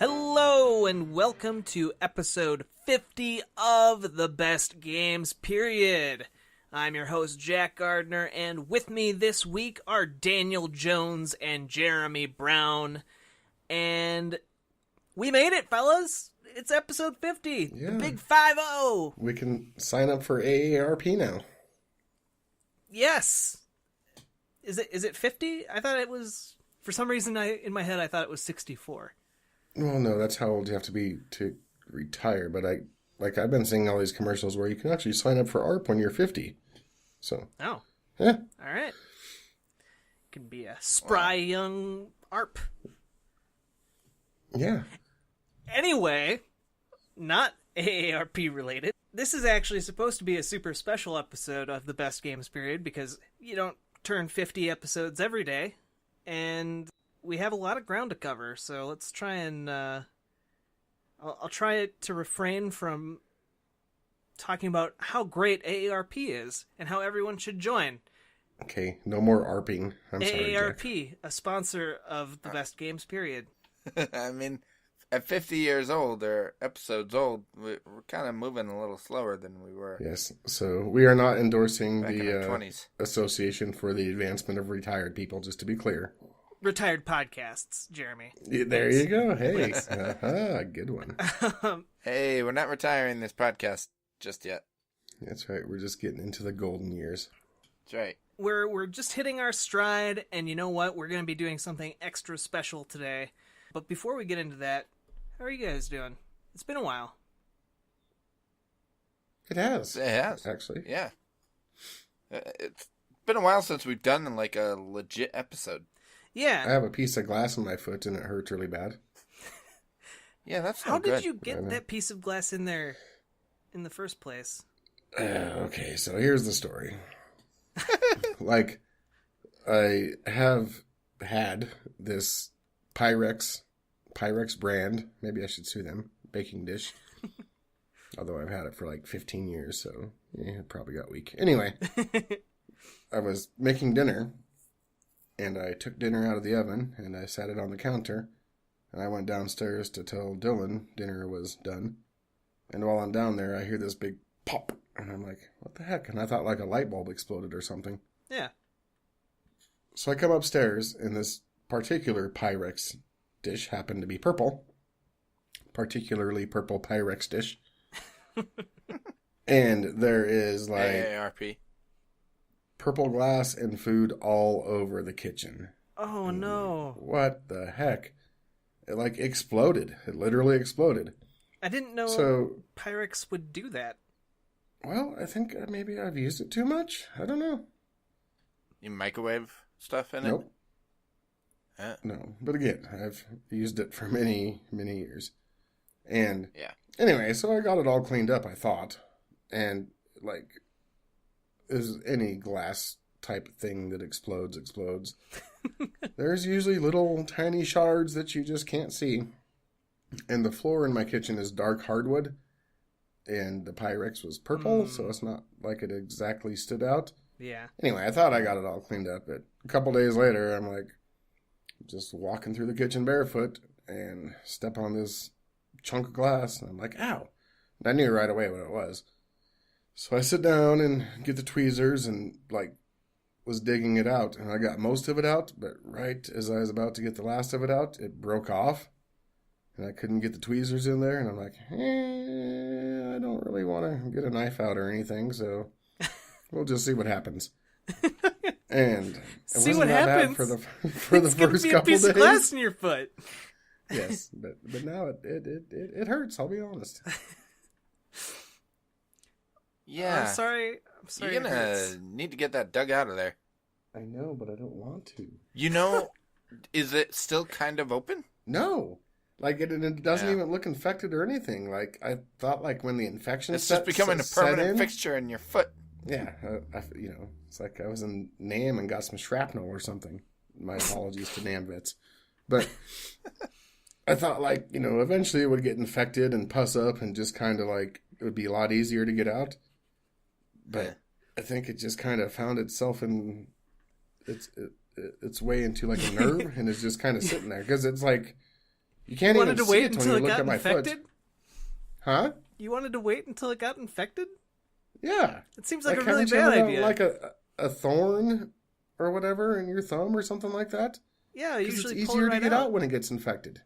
Hello and welcome to episode 50 of the Best Games Period. I'm your host Jack Gardner, and with me this week are Daniel Jones and Jeremy Brown. And we made it, fellas! It's episode 50, the big 5-0! We can sign up for AARP now. Yes! Is it 50? I thought it was, for some reason in my head I thought it was 64. Well, no, that's how old you have to be to retire. But I've been seeing all these commercials where you can actually sign up for ARP when you're 50. So. Oh. Yeah. All right. Can be a spry young ARP. Yeah. Anyway, not AARP related. This is actually supposed to be a super special episode of the Best Games Period because you don't turn 50 episodes every day. And we have a lot of ground to cover, so let's try and, I'll try to refrain from talking about how great AARP is and how everyone should join. Okay, no more ARPing. I'm sorry, AARP, Jack. a sponsor of the Best Games Period. I mean, at 50 years old, or episodes old, we're kind of moving a little slower than we were. Yes, so we are not endorsing back in the our 20s. Association for the Advancement of Retired People, just to be clear. Retired podcasts, Jeremy. Yeah, there you go. Hey, good one. Hey, we're not retiring this podcast just yet. That's right. We're just getting into the golden years. That's right. We're just hitting our stride, and you know what? We're going to be doing something extra special today. But before we get into that, how are you guys doing? It's been a while. It has. It has. Actually. Yeah. It's been a while since we've done like a legit episode. Yeah. I have a piece of glass in my foot and it hurts really bad. Yeah, that's How not good. did you get that piece of glass in there in the first place? Okay, so here's the story. I have had this Pyrex brand, maybe I should sue them, baking dish. Although I've had it for like 15 years, so yeah, it probably got weak. Anyway, I was making dinner, and I took dinner out of the oven, and I sat it on the counter, and I went downstairs to tell Dylan dinner was done. And while I'm down there, I hear this big pop, and I'm like, what the heck? And I thought like a light bulb exploded or something. Yeah. So I come upstairs, and this particular Pyrex dish happened to be purple. Particularly purple Pyrex dish. And there is like AARP. purple glass and food all over the kitchen. Oh, no. What the heck? It like exploded. It literally exploded. I didn't know Pyrex would do that. Well, I think maybe I've used it too much. I don't know. You microwave stuff in it? Nope. No. But again, I've used it for many, many years. And yeah. Anyway, so I got it all cleaned up, I thought. And like, as any glass type thing that explodes. There's usually little tiny shards that you just can't see. And the floor in my kitchen is dark hardwood. And the Pyrex was purple, so it's not like it exactly stood out. Yeah. Anyway, I thought I got it all cleaned up. But a couple days later, I'm like, just walking through the kitchen barefoot and step on this chunk of glass. And I'm like, ow. And I knew right away what it was. So I sit down and get the tweezers and like was digging it out. And I got most of it out. But right as I was about to get the last of it out, it broke off. And I couldn't get the tweezers in there. And I'm like, I don't really want to get a knife out or anything. So we'll just see what happens. And it see wasn't what that happens bad for the first couple days. It's a piece of days. glass in your foot. Yes, but now it hurts. I'll be honest. Yeah. I'm sorry. You're gonna need to get that dug out of there. I know, but I don't want to. You know, is it still kind of open? No. Like, it doesn't even look infected or anything. Like, I thought, like, when the infection it's just becoming a permanent fixture in your foot. Yeah. It's like I was in NAM and got some shrapnel or something. My apologies to NAM vets. But I thought, like, eventually it would get infected and pus up and just kind of, like, it would be a lot easier to get out. But I think it just kind of found itself in its way into, like, a nerve and is just kind of sitting there. Because it's like... You can't You even wanted to see wait it when until you it look got at my infected? foot. Huh? You wanted to wait until it got infected? Yeah. It seems like a haven't really you bad ever idea. like a thorn or whatever in your thumb or something like that? Yeah, Because usually it's pull it easier right to get out. out when it gets infected.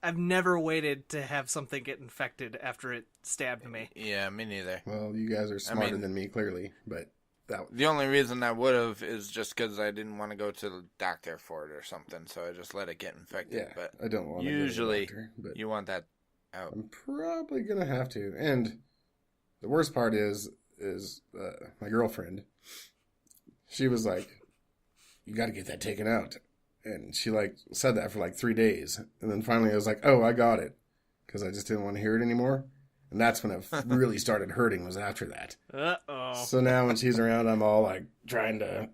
I've never waited to have something get infected after it stabbed me. Yeah, me neither. Well, you guys are smarter than me, clearly, but The only reason I would have is just because I didn't want to go to the doctor for it or something, so I just let it get infected. yeah, But I don't want to usually go to the doctor, but you want that out. I'm probably gonna have to. And the worst part is my girlfriend. She was like, "You got to get that taken out," and she like said that for like 3 days, and then finally I was like, "Oh, I got it," because I just didn't want to hear it anymore. And that's when it really started hurting. Was after that. Uh-oh. So now when she's around, I'm all like trying to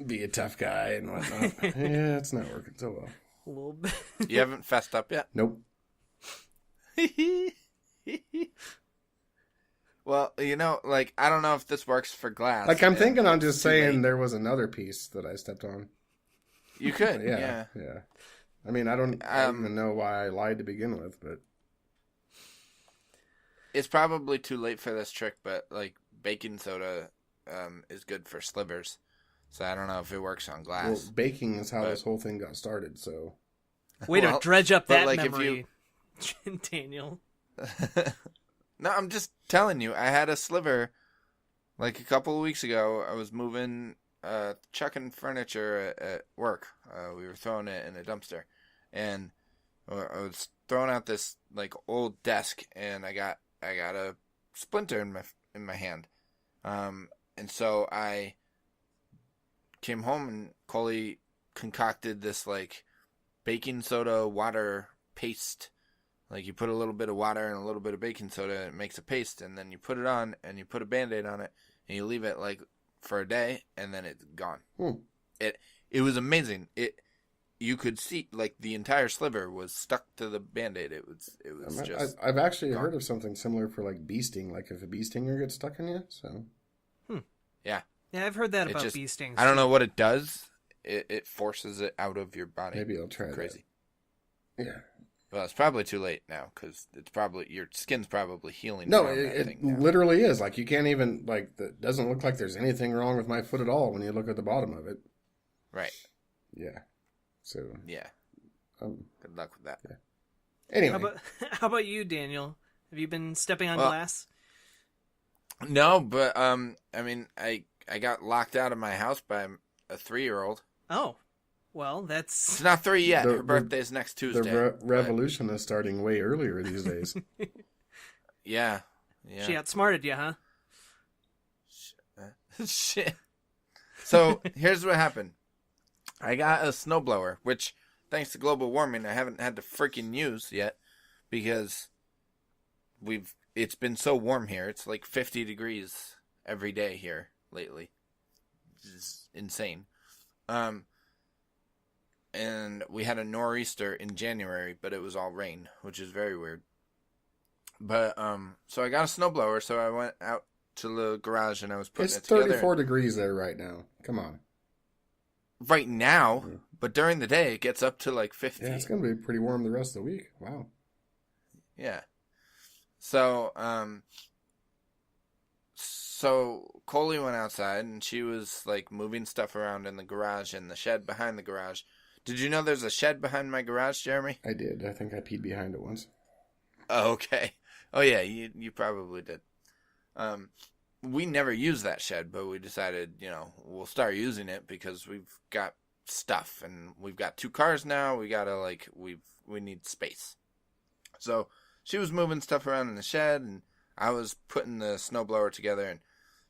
be a tough guy and whatnot. Yeah, it's not working so well. A little bit. You haven't fessed up yet? Nope. Well, like, I don't know if this works for glass. Like I'm and thinking I'm it's just too saying late. there was another piece that I stepped on. You could, But yeah. yeah. I mean, I don't even know why I lied to begin with, but It's probably too late for this trick, but, like, baking soda is good for slivers. So I don't know if it works on glass. well, baking is how this whole thing got started. So Way Well, to dredge up but, that like, if memory, Daniel. No, I'm just telling you. I had a sliver, like, a couple of weeks ago. I was moving, chucking furniture at work. We were throwing it in a dumpster. And I was throwing out this, like, old desk, and I got a splinter in my hand. And so I came home, and Coley concocted this, like, baking soda water paste. Like, you put a little bit of water and a little bit of baking soda, and it makes a paste, and then you put it on, and you put a Band-Aid on it, and you leave it, like, for a day, and then it's gone. It was amazing. You could see, like, the entire sliver was stuck to the Band-Aid. It was just... I've actually gone. heard of something similar for like bee sting, like if a bee stinger gets stuck in you. So Yeah. Yeah, I've heard that It about just- bee stings. I don't too. know what it does. It forces it out of your body. maybe I'll try Crazy. that. Yeah. Well, it's probably too late now because it's probably your skin's probably healing. No, around that it thing now. literally is. Like you can't even like. It doesn't look like there's anything wrong with my foot at all when you look at the bottom of it. Right. Yeah. So Yeah. Good luck with that. Yeah. Anyway, How about you, Daniel? Have you been stepping on Well, glass? No, but I mean, I got locked out of my house by a 3-year-old. Oh, well, that's It's not 3 yet. The- Her birthday's next Tuesday. the but- revolution is starting way earlier these days. Yeah. she outsmarted you, huh? Shit. So here's what happened. I got a snowblower, which, thanks to global warming, I haven't had to freaking use yet because it's been so warm here. It's like 50 degrees every day here lately. It's insane. And we had a nor'easter in January, but it was all rain, which is very weird. But so I got a snowblower, so I went out to the garage and I was putting It's it together. 34 degrees there right now. Come on. Right now, but during the day it gets up to like 50. Yeah, it's going to be pretty warm the rest of the week. Wow. Yeah. So, so Coley went outside and she was like moving stuff around in the garage and the shed behind the garage. Did you know there's a shed behind my garage, Jeremy? I did. I think I peed behind it once. Oh, okay. Oh yeah, you probably did. We never used that shed, but we decided, we'll start using it because we've got stuff and we've got 2 cars now. We gotta we need space. So she was moving stuff around in the shed and I was putting the snowblower together and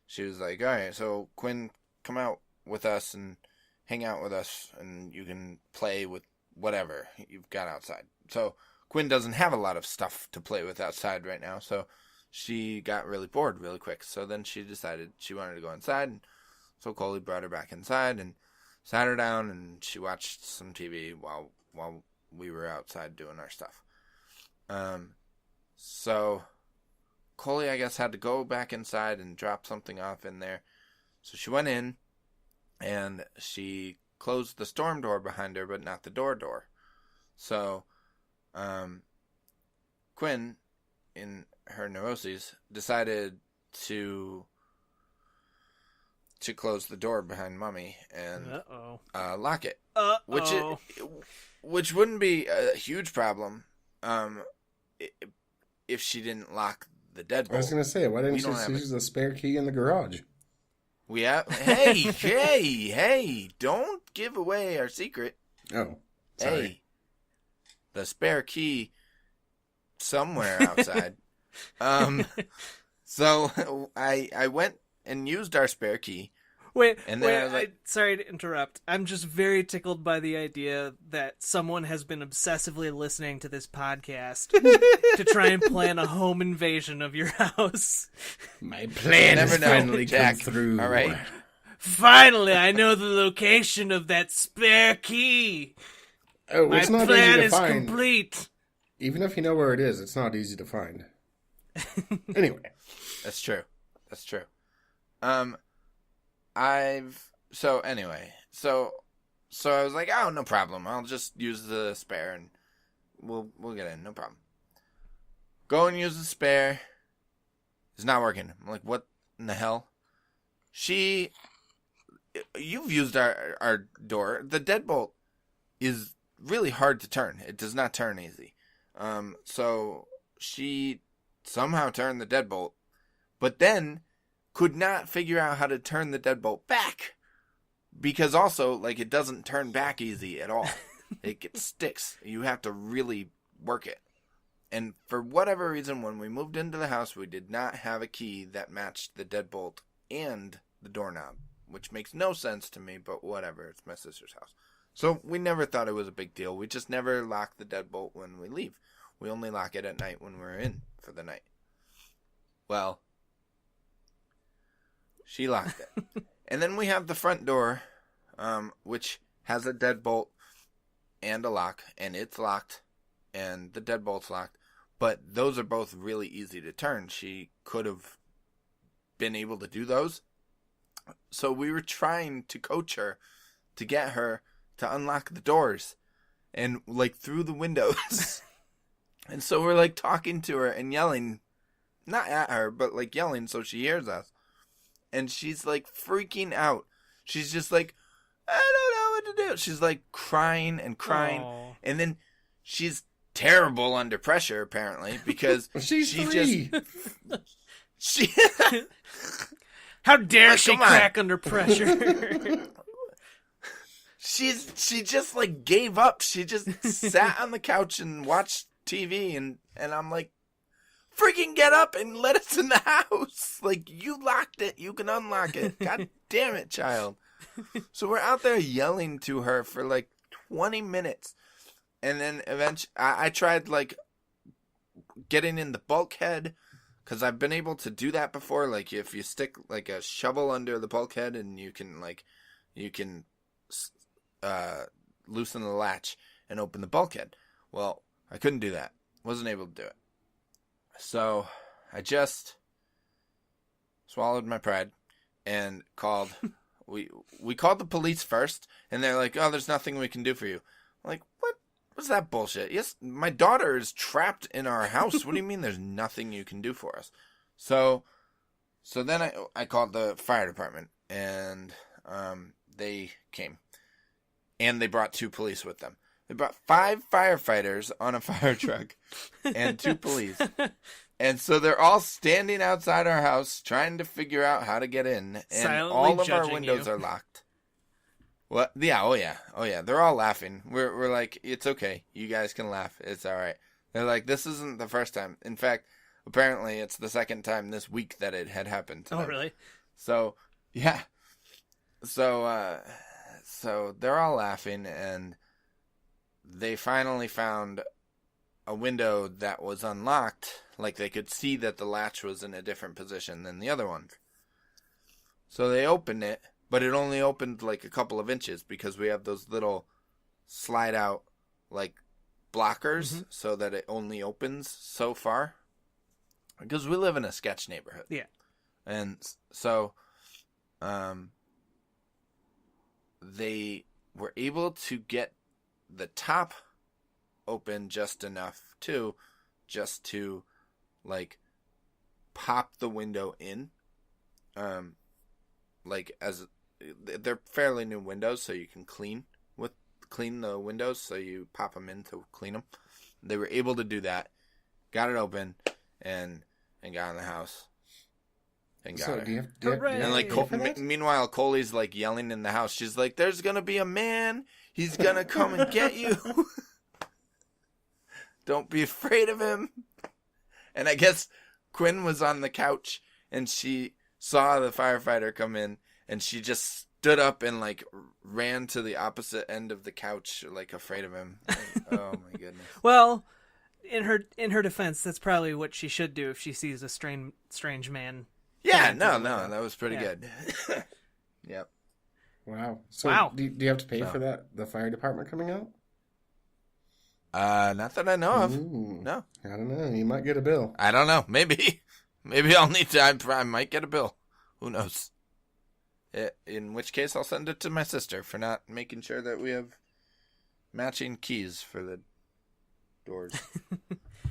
she was like, all right, so Quinn, come out with us and hang out with us and you can play with whatever you've got outside. So Quinn doesn't have a lot of stuff to play with outside right now, so she got really bored really quick. So then she decided she wanted to go inside, and so Coley brought her back inside and sat her down, and she watched some TV while we were outside doing our stuff. So Coley, I guess, had to go back inside and drop something off in there. So she went in, and she closed the storm door behind her, but not the door. So, Quinn, in her neuroses, decided to close the door behind Mommy and lock it. Which wouldn't be a huge problem if she didn't lock the deadbolt. I was going to say, why didn't she just use the spare key in the garage? We have... Hey, don't give away our secret. Oh, sorry. Hey, the spare key somewhere outside. So I went and used our spare key. Wait, sorry to interrupt. I'm just very tickled by the idea that someone has been obsessively listening to this podcast to try and plan a home invasion of your house. My plan has finally come through. All right. Finally, I know the location of that spare key. Oh, it's not plan easy to is find. Complete. Even if you know where it is, it's not easy to find. Anyway. That's true. So I was like, oh, no problem. I'll just use the spare and we'll get in. No problem. Go and use the spare. It's not working. I'm like, what in the hell? You've used our door. The deadbolt is really hard to turn. It does not turn easy. So she somehow turned the deadbolt, but then could not figure out how to turn the deadbolt back. Because also, like, it doesn't turn back easy at all. It sticks. You have to really work it. And for whatever reason, when we moved into the house, we did not have a key that matched the deadbolt and the doorknob, which makes no sense to me, but whatever. It's my sister's house. So we never thought it was a big deal. We just never lock the deadbolt when we leave. We only lock it at night when we're in for the night. Well, she locked it. And then we have the front door, which has a deadbolt and a lock, and it's locked, and the deadbolt's locked. But those are both really easy to turn. She could have been able to do those. So we were trying to coach her to get her to unlock the doors and, like, through the windows. And so we're, like, talking to her and yelling, not at her, but, like, yelling so she hears us. And she's, like, freaking out. She's just like, I don't know what to do. She's, like, crying and crying. Aww. And then she's terrible under pressure, apparently, because she's three. She How dare she crack under pressure? She just, like, gave up. She just sat on the couch and watched TV, and I'm like, freaking get up and let us in the house. Like, you locked it. You can unlock it. God damn it, child. So we're out there yelling to her for, like, 20 minutes. And then eventually, I tried, like, getting in the bulkhead, because I've been able to do that before. Like, if you stick, like, a shovel under the bulkhead and you can loosen the latch and open the bulkhead. Well, I couldn't do that. Wasn't able to do it. So I just swallowed my pride and called. We called the police first, and they're like, "Oh, there's nothing we can do for you." I'm like, what? What's that bullshit? Yes, my daughter is trapped in our house. What do you mean there's nothing you can do for us? So then I called the fire department, and they came, and they brought 2 police with them. They brought 5 firefighters on a fire truck and 2 police. And so they're all standing outside our house trying to figure out how to get in. And silently all of our windows are locked. What? Yeah, oh yeah. They're all laughing. We're like, it's okay. You guys can laugh. It's all right. They're like, this isn't the first time. In fact, apparently it's the second time this week that it had happened to them. Oh, really? So, yeah. So they're all laughing, and they finally found a window that was unlocked. Like, they could see that the latch was in a different position than the other one. So they opened it, but it only opened like a couple of inches because we have those little slide out, like, blockers, so that it only opens so far. Because we live in a sketch neighborhood. Yeah. And so they were able to get the top open just enough too, just to like pop the window in. Like as they're fairly new windows, so you can clean the windows, so you pop them in to clean them. They were able to do that, got it open, and got in the house. And got her. Do you have And like, meanwhile, Coley's like yelling in the house. She's like, "There's gonna be a man. He's gonna come and get you. Don't be afraid of him." And I guess Quinn was on the couch, and she saw the firefighter come in, and she just stood up and like ran to the opposite end of the couch, like afraid of him. Like, oh my goodness. Well, in her defense, that's probably what she should do if she sees a strange man. Yeah, no, that was pretty good. Yep. Wow. So wow. Do you have to pay for that? The fire department coming out? Not that I know of. Ooh, No. I don't know. You might get a bill. I don't know. Maybe I'll need to. I might get a bill. Who knows? In which case, I'll send it to my sister for not making sure that we have matching keys for the doors.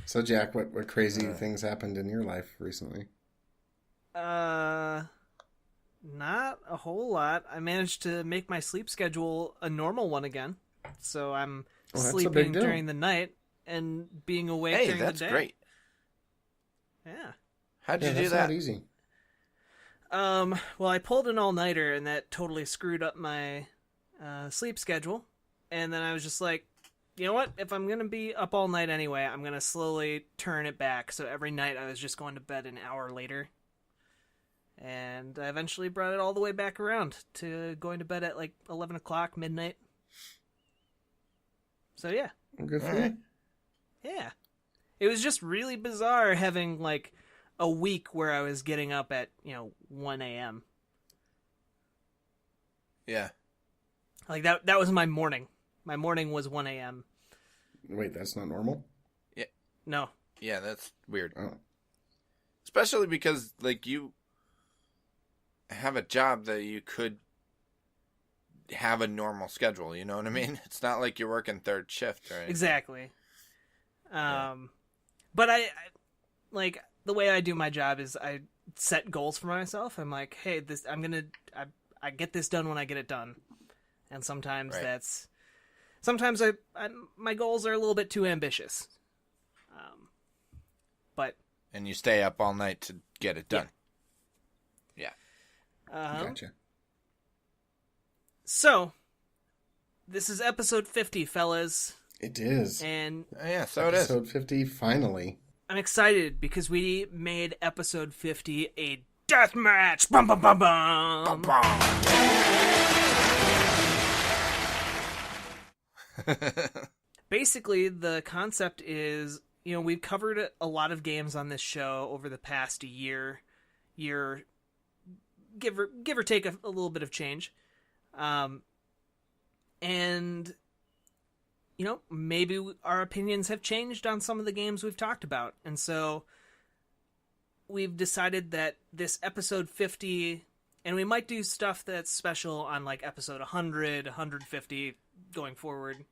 So, Jack, what crazy things happened in your life recently? Not a whole lot. I managed to make my sleep schedule a normal one again. So I'm sleeping during the night and being awake during the day. Hey, that's great. Yeah. How'd you do that's that? Not easy. Well, I pulled an all-nighter, and that totally screwed up my sleep schedule. And then I was just like, you know what? If I'm going to be up all night anyway, I'm going to slowly turn it back. So every night I was just going to bed an hour later. And I eventually brought it all the way back around to going to bed at like 11 o'clock, midnight. So yeah. Good for you. Yeah. It was just really bizarre having like a week where I was getting up at, 1 a.m. Yeah. Like that was my morning. My morning was 1 a.m. Wait, that's not normal? Yeah. No. Yeah, that's weird. Oh. Especially because, like, you have a job that you could have a normal schedule, you know what I mean? It's not like you're working third shift or anything. Exactly. But I like, the way I do my job is I set goals for myself. I'm like, hey, I get this done when I get it done. And sometimes sometimes my goals are a little bit too ambitious. And you stay up all night to get it done. Yeah. Gotcha. So, this is episode 50, fellas. It is. And so it is. Episode 50, finally. I'm excited because we made episode 50 a deathmatch. Bum, bum, bum, bum. Bum, bum. Basically, the concept is, we've covered a lot of games on this show over the past year, give or take a little bit of change. And, maybe our opinions have changed on some of the games we've talked about. And so we've decided that this episode 50, and we might do stuff that's special on like episode 100, 150 going forward.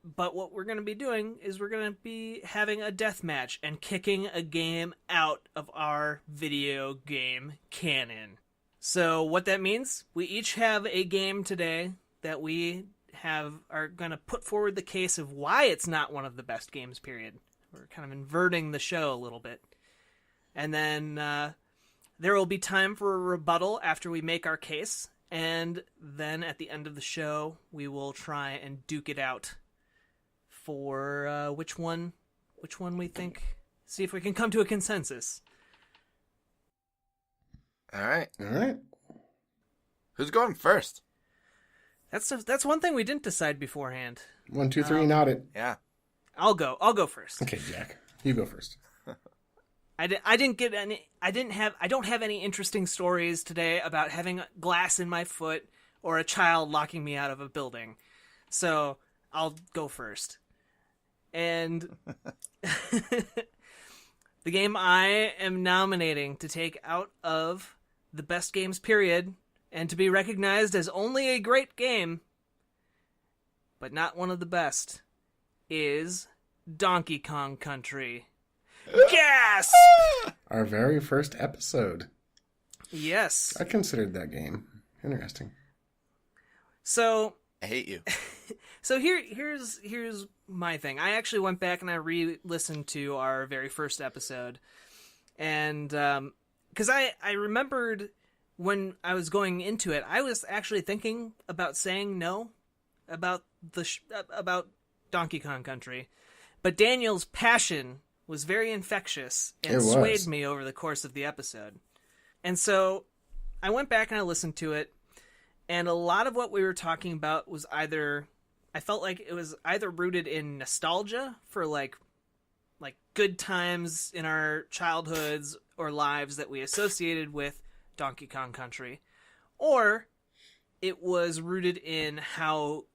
But what we're going to be doing is we're going to be having a death match and kicking a game out of our video game canon. So what that means, we each have a game today that we are going to put forward the case of why it's not one of the best games, period. We're kind of inverting the show a little bit. And then there will be time for a rebuttal after we make our case. And then at the end of the show, we will try and duke it out for which one we think, see if we can come to a consensus. All right. Who's going first? That's one thing we didn't decide beforehand. 1, 2, 3, nod it. Yeah. I'll go first. Okay, Jack. You go first. I don't have any interesting stories today about having glass in my foot or a child locking me out of a building. So I'll go first. And the game I am nominating to take out of the best games period and to be recognized as only a great game, but not one of the best, is Donkey Kong Country. Gasp! Our very first episode. Yes. I considered that game. Interesting. So I hate you. So here's my thing. I actually went back and I re-listened to our very first episode, and because I remembered when I was going into it, I was actually thinking about saying no about about Donkey Kong Country, but Daniel's passion was very infectious and swayed me over the course of the episode, and so I went back and I listened to it, and a lot of what we were talking about was I felt like it was either rooted in nostalgia for like good times in our childhoods or lives that we associated with Donkey Kong Country, or it was rooted in how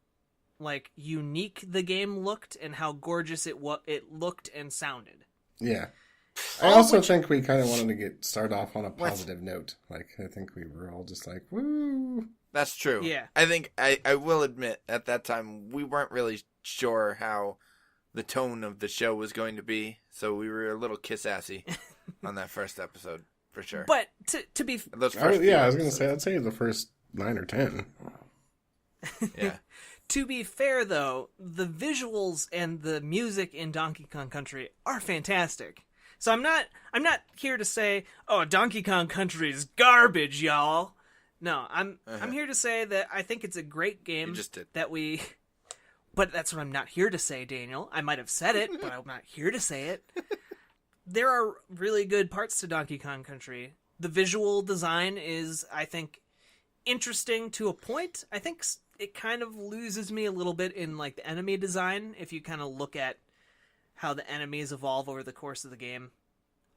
like unique the game looked and how gorgeous it looked and sounded. Yeah. I also think we kind of wanted to start off on a positive note. Like, I think we were all just like, woo. That's true. Yeah. I think I will admit at that time we weren't really sure how the tone of the show was going to be, so we were a little kiss-assy on that first episode, for sure. But to be... Those I first was going to say, I'd say the first 9 or 10. Yeah. To be fair, though, the visuals and the music in Donkey Kong Country are fantastic. So I'm not here to say, oh, Donkey Kong Country is garbage, y'all. No, I'm here to say that I think it's a great game. You just did. But that's what I'm not here to say, Daniel. I might have said it, but I'm not here to say it. There are really good parts to Donkey Kong Country. The visual design is, I think, interesting to a point. I think it kind of loses me a little bit in like the enemy design if you kind of look at how the enemies evolve over the course of the game.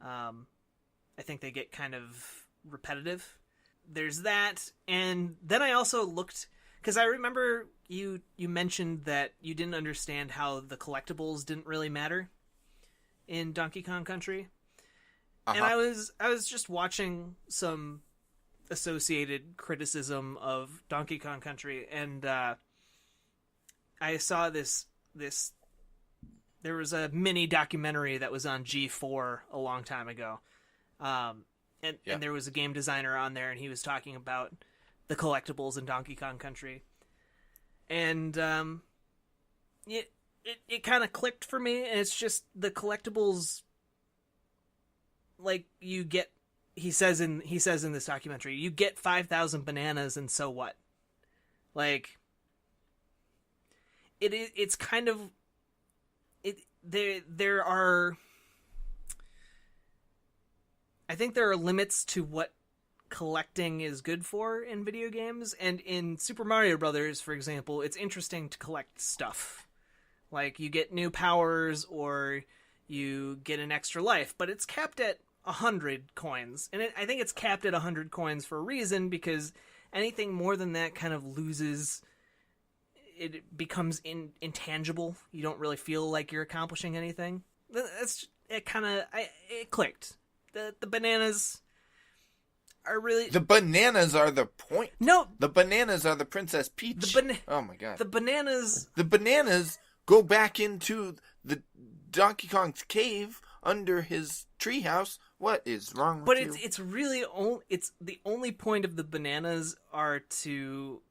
I think they get kind of repetitive. There's that, and then I also looked, because I remember you mentioned that you didn't understand how the collectibles didn't really matter in Donkey Kong Country. Uh-huh. And I was just watching some associated criticism of Donkey Kong Country, and I saw this there was a mini documentary that was on G4 a long time ago. And there was a game designer on there, and he was talking about the collectibles in Donkey Kong Country. And it kind of clicked for me, and it's just the collectibles, like, you get, he says in this documentary, you get 5,000 bananas, and so what? Like, it's kind of, there are, I think there are limits to what collecting is good for in video games, and in Super Mario Brothers, for example, it's interesting to collect stuff. Like, you get new powers, or you get an extra life, but it's capped at 100 coins. And I think it's capped at 100 coins for a reason, because anything more than that kind of loses, it becomes intangible. You don't really feel like you're accomplishing anything. It clicked. The bananas are really... The bananas are the point. No. The bananas are the Princess Peach. Oh, my God. The bananas... The bananas go back into the Donkey Kong's cave under his treehouse. What is wrong with you? But it's really... It's the only point of the bananas are to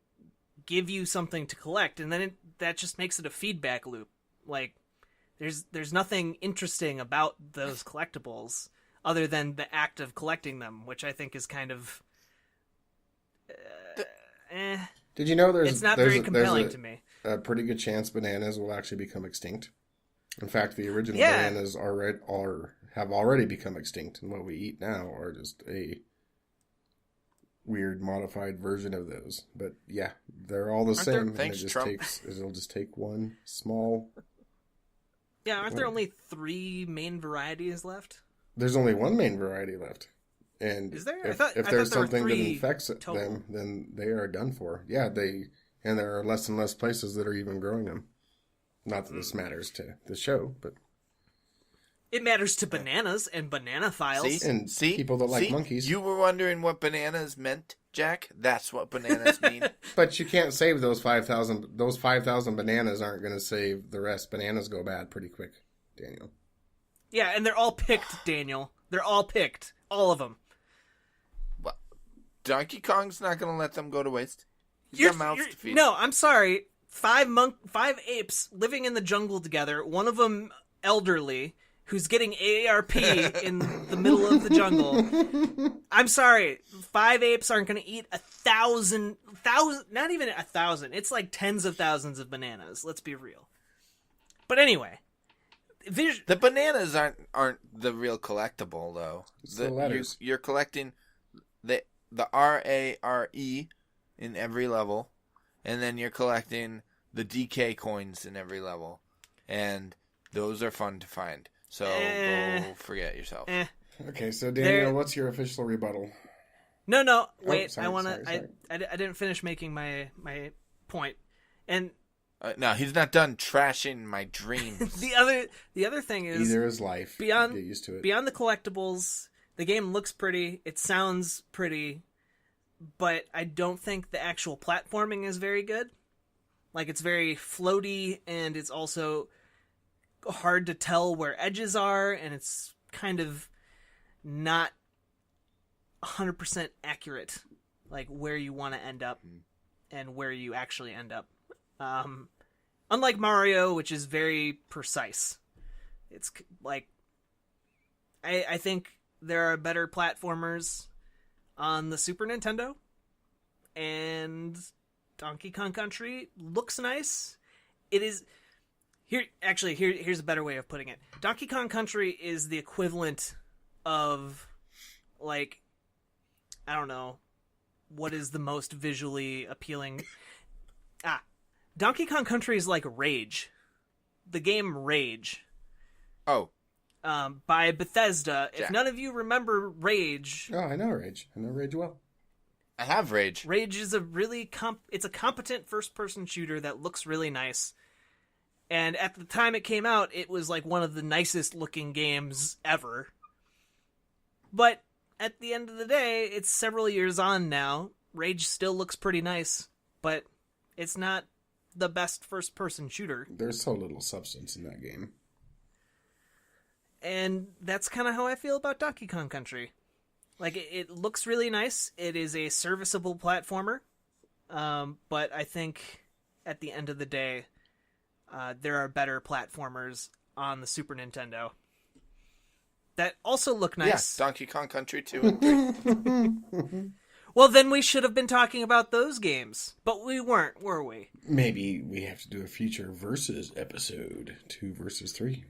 give you something to collect, and then that just makes it a feedback loop. Like, there's nothing interesting about those collectibles other than the act of collecting them, which I think is kind of... Did you know it's not very compelling to me. A pretty good chance bananas will actually become extinct. In fact, the original bananas have already become extinct, and what we eat now are just a weird modified version of those. But yeah, they're all the same. Thanks, Trump. It'll just take one small... Yeah, aren't there only 3 main varieties left? There's only one main variety left. And is there? if there there's something that 3 infects total. them, then they are done for. Yeah, and there are less and less places that are even growing them. Not that this matters to the show, but... It matters to bananas and banana files. See? People that like monkeys. You were wondering what bananas meant, Jack? That's what bananas mean. But you can't save those 5,000. Those 5,000 bananas aren't going to save the rest. Bananas go bad pretty quick. Daniel. Yeah, and they're all picked, Daniel. They're all picked. All of them. Well, Donkey Kong's not going to let them go to waste. He's got mouths to feed. No, I'm sorry. 5 apes living in the jungle together. One of them elderly, who's getting AARP in the middle of the jungle. I'm sorry. 5 apes aren't going to eat 1,000, not even 1,000. It's like tens of thousands of bananas. Let's be real. But anyway. The bananas aren't the real collectible, though. It's the letters. You're collecting the RARE in every level, and then you're collecting the DK coins in every level. And those are fun to find. So go forget yourself. Okay, so Daniel, what's your official rebuttal? No, wait. Sorry, I didn't finish making my point. And no, he's not done trashing my dreams. the other thing is, either is life. Beyond, get used to it. Beyond the collectibles, the game looks pretty. It sounds pretty, but I don't think the actual platforming is very good. Like, it's very floaty, and it's also hard to tell where edges are, and it's kind of not 100% accurate, like where you want to end up and where you actually end up. Unlike Mario, which is very precise. It's like, I think there are better platformers on the Super Nintendo, and Donkey Kong Country looks nice. It is here's a better way of putting it. Donkey Kong Country is the equivalent of, like, I don't know, what is the most visually appealing? Donkey Kong Country is like Rage. The game Rage. Oh. By Bethesda. Yeah. If none of you remember Rage... Oh, I know Rage. I know Rage well. I have Rage. Rage is a really... it's a competent first-person shooter that looks really nice. And at the time it came out, it was like one of the nicest-looking games ever. But at the end of the day, it's several years on now. Rage still looks pretty nice, but it's not the best first-person shooter. There's so little substance in that game. And that's kind of how I feel about Donkey Kong Country. Like, it looks really nice. It is a serviceable platformer. But I think at the end of the day, there are better platformers on the Super Nintendo that also look nice. Yeah, Donkey Kong Country 2 and 3. Well, then we should have been talking about those games. But we weren't, were we? Maybe we have to do a future versus episode. 2 versus 3.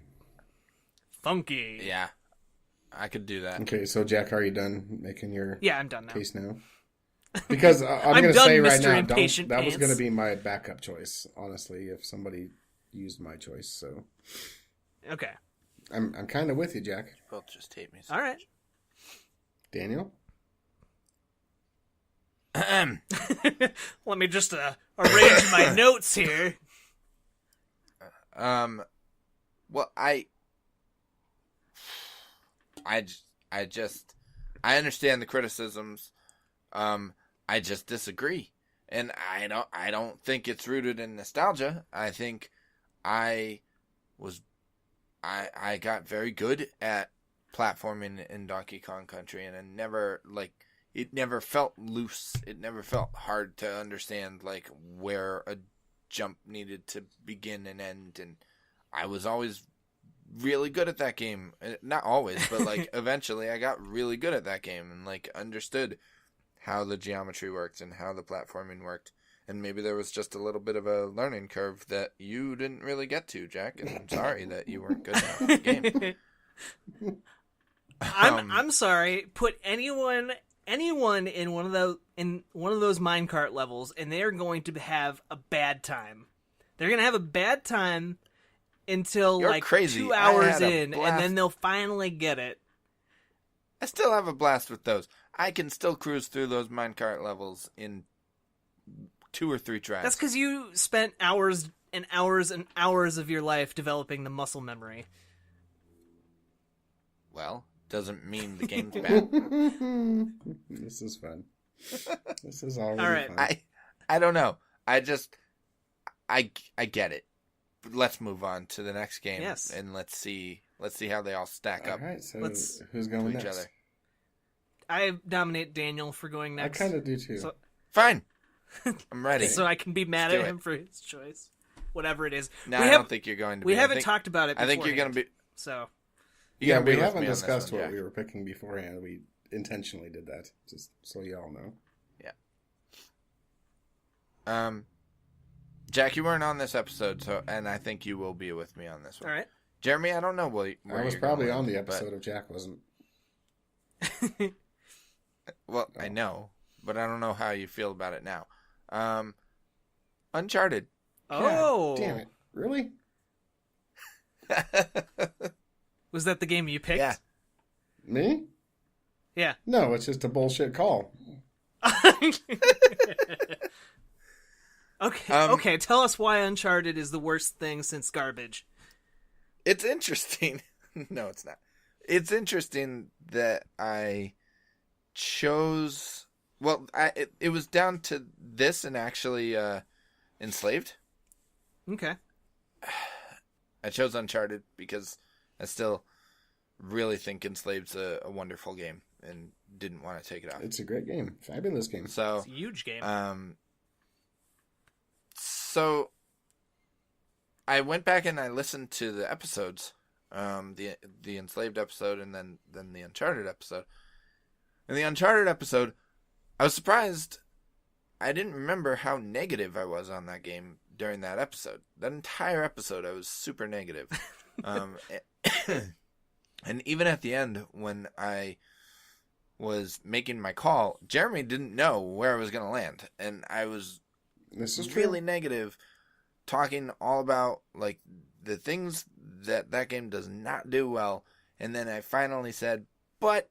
Funky. Yeah, I could do that. Okay, so Jack, are you done making your I'm done now. case now? Because I'm going to done, say right Mr. now, Impatient that was Pants. going to be my backup choice, honestly, if somebody used my choice. So Okay. I'm kind of with you, Jack. Both just hate me so All right. Daniel? Let me just arrange my notes here. Well, I understand the criticisms. I just disagree, and I don't think it's rooted in nostalgia. I think I got very good at platforming in Donkey Kong Country, and it never felt loose. It never felt hard to understand, like, where a jump needed to begin and end, and I was always really good at that game. Not always, but, like, eventually I got really good at that game and, like, understood how the geometry worked and how the platforming worked. And maybe there was just a little bit of a learning curve that you didn't really get to, Jack, and I'm sorry that you weren't good at the game. I'm sorry. Put anyone in one of those minecart levels, and they're going to have a bad time. They're going to have a bad time until You're like crazy. 2 hours I had a in, blast. and then they'll finally get it. I still have a blast with those. I can still cruise through those minecart levels in 2 or 3 tries. That's because you spent hours and hours and hours of your life developing the muscle memory. Well, doesn't mean the game's bad. This is fun. This is already All right. fun. I don't know. I get it. let's move on to the next game. Yes. And let's see how they all stack All up right, so Let's- who's to going each next? other. I nominate Daniel for going I next. kind of do too. So, Fine. I'm ready. so I can be mad Let's at do him for his choice. Whatever it is. No, we I have- don't think you're going to We be. haven't talked about it I think you're going beforehand, to be... So, You're gonna be we with haven't me on this discussed one, what Jack. we were picking beforehand. We intentionally did that, just so y'all know. Jack, you weren't on this episode, and I think you will be with me on this one. all right. Jeremy, I don't know where I was you're probably going, on the but- episode if Jack wasn't. Well, I know, but I don't know how you feel about it now. Uncharted. Oh. God damn it. Really? Was that the game you picked? Yeah. Me? Yeah. No, it's just a bullshit call. Okay. Um, Okay. Tell us why Uncharted is the worst thing since Garbage. It's interesting. No, it's not. It's interesting that I chose... Well, it was down to this and actually Enslaved. Okay. I chose Uncharted because I still really think Enslaved's a wonderful game and didn't want to take it off. It's a great game. Fabulous game. So, It's a huge game. so I went back and I listened to the episodes, the Enslaved episode and then the Uncharted episode. In the Uncharted episode, I was surprised. I didn't remember how negative I was on that game during that episode. That entire episode, I was super negative. And even at the end, when I was making my call, Jeremy didn't know where I was going to land. And I was This is really true. negative, talking all about like the things that game does not do well. And then I finally said, but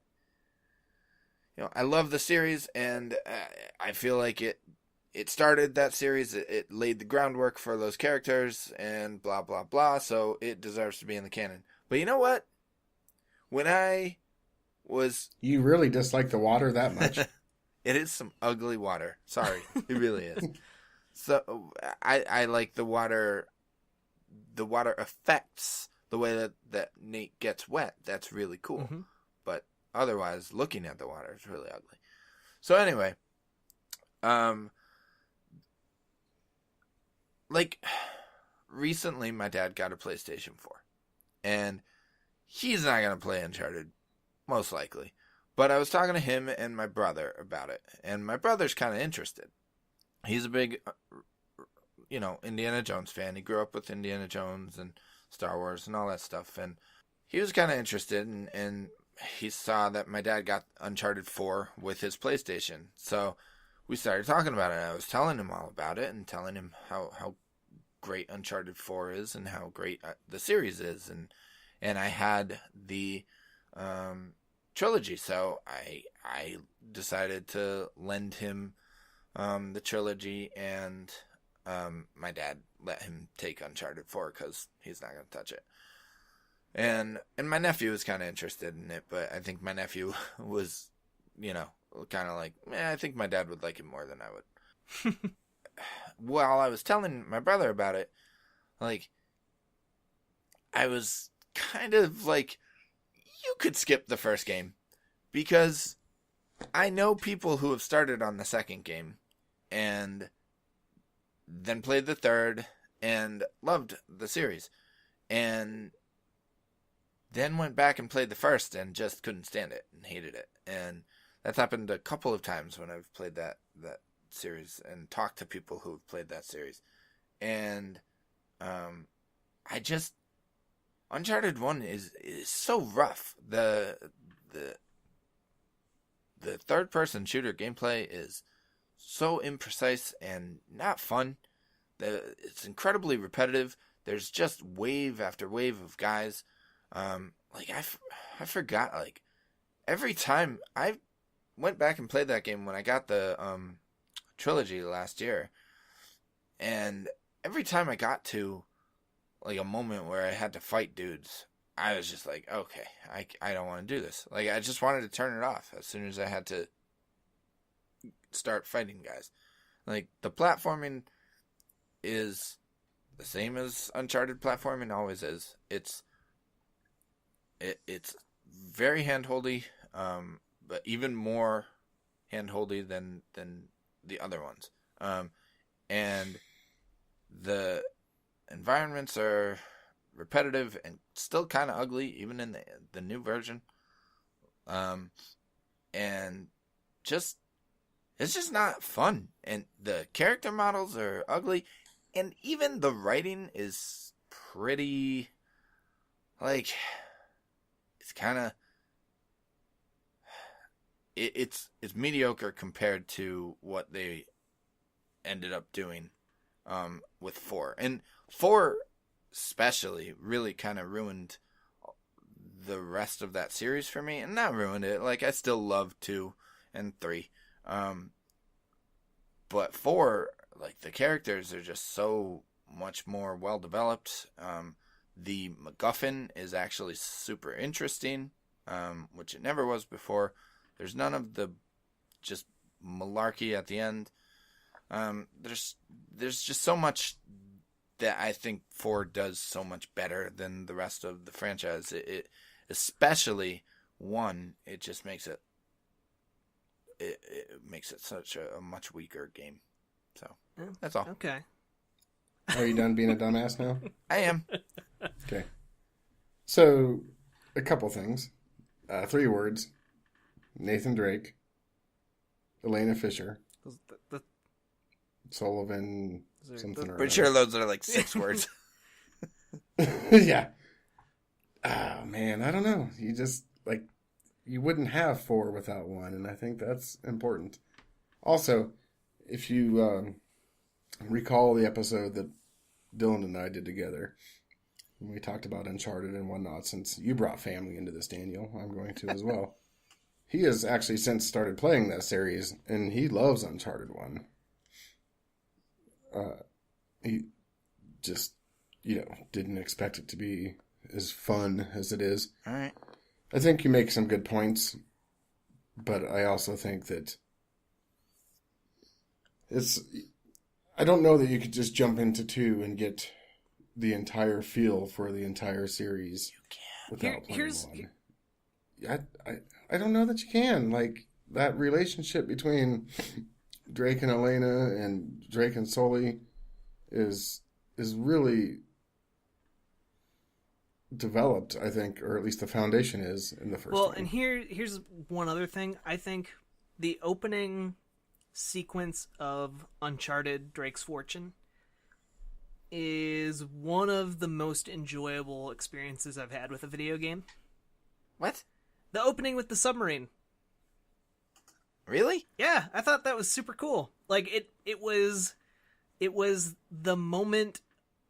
I love the series, and I feel like it started that series. It laid the groundwork for those characters, and blah blah blah. So it deserves to be in the canon. But you know what? When I was, You really dislike the water that much? it is some ugly water. Sorry, it really is. So I like the water. The water affects the way that Nate gets wet. That's really cool. Mhm. But otherwise, looking at the water is really ugly. So anyway, like recently my dad got a PlayStation 4 and he's not going to play Uncharted, most likely. But I was talking to him and my brother about it, and my brother's kind of interested. He's a big, Indiana Jones fan. He grew up with Indiana Jones and Star Wars and all that stuff, and he was kind of interested, and he saw that my dad got Uncharted 4 with his PlayStation. So we started talking about it. I was telling him all about it and telling him how great Uncharted 4 is and how great the series is. And I had the trilogy, so I decided to lend him the trilogy, and my dad let him take Uncharted 4 because he's not going to touch it. And my nephew was kind of interested in it, but I think my nephew was, kind of like, I think my dad would like it more than I would. While I was telling my brother about it, like, I was kind of like, you could skip the first game, because I know people who have started on the second game and then played the third and loved the series, and then went back and played the first and just couldn't stand it and hated it. And that's happened a couple of times when I've played that series and talked to people who have played that series. And Uncharted 1 is so rough. The third person shooter gameplay is so imprecise and not fun. It's incredibly repetitive. There's just wave after wave of guys. I forgot, like, every time I went back and played that game when I got the trilogy last year, and every time I got to like a moment where I had to fight dudes, I was just like, okay, I don't want to do this. Like, I just wanted to turn it off as soon as I had to start fighting guys. Like, the platforming is the same as Uncharted platforming always is. It's very handholdy, but even more handholdy than the other ones. And the environments are repetitive and still kind of ugly, even in the new version. And just it's just not fun. And the character models are ugly, and even the writing is pretty, like, it's kind of it's mediocre compared to what they ended up doing with 4. And 4 especially really kind of ruined the rest of that series for me. And not ruined it. Like, I still love 2 and 3. But 4, like, the characters are just so much more well developed. The MacGuffin is actually super interesting, which it never was before. There's none of the just malarkey at the end. There's just so much that I think 4 does so much better than the rest of the franchise. It especially 1, it just makes it such a much weaker game. So that's all. Okay. Are you done being a dumbass now? I am. Okay. So, a couple things. 3 words. Nathan Drake. Elena Fisher. Sullivan something or Pretty sure those are like 6 words. Yeah. Oh, man, I don't know. You just, like, you wouldn't have 4 without 1, and I think that's important. Also, if you recall the episode that Dylan and I did together, when we talked about Uncharted and whatnot, since you brought family into this, Daniel, I'm going to as well. He has actually since started playing that series, and he loves Uncharted 1. He just, didn't expect it to be as fun as it is. All right. I think you make some good points, but I also think that I don't know that you could just jump into 2 and get the entire feel for the entire series without playing 1. I don't know that you can. Like, that relationship between Drake and Elena and Drake and Sully is really developed, I think, or at least the foundation is in the first one. Well, and here's one other thing. I think the opening sequence of Uncharted Drake's Fortune is one of the most enjoyable experiences I've had with a video game. What? The opening with the submarine. Really? Yeah, I thought that was super cool. Like, it was the moment,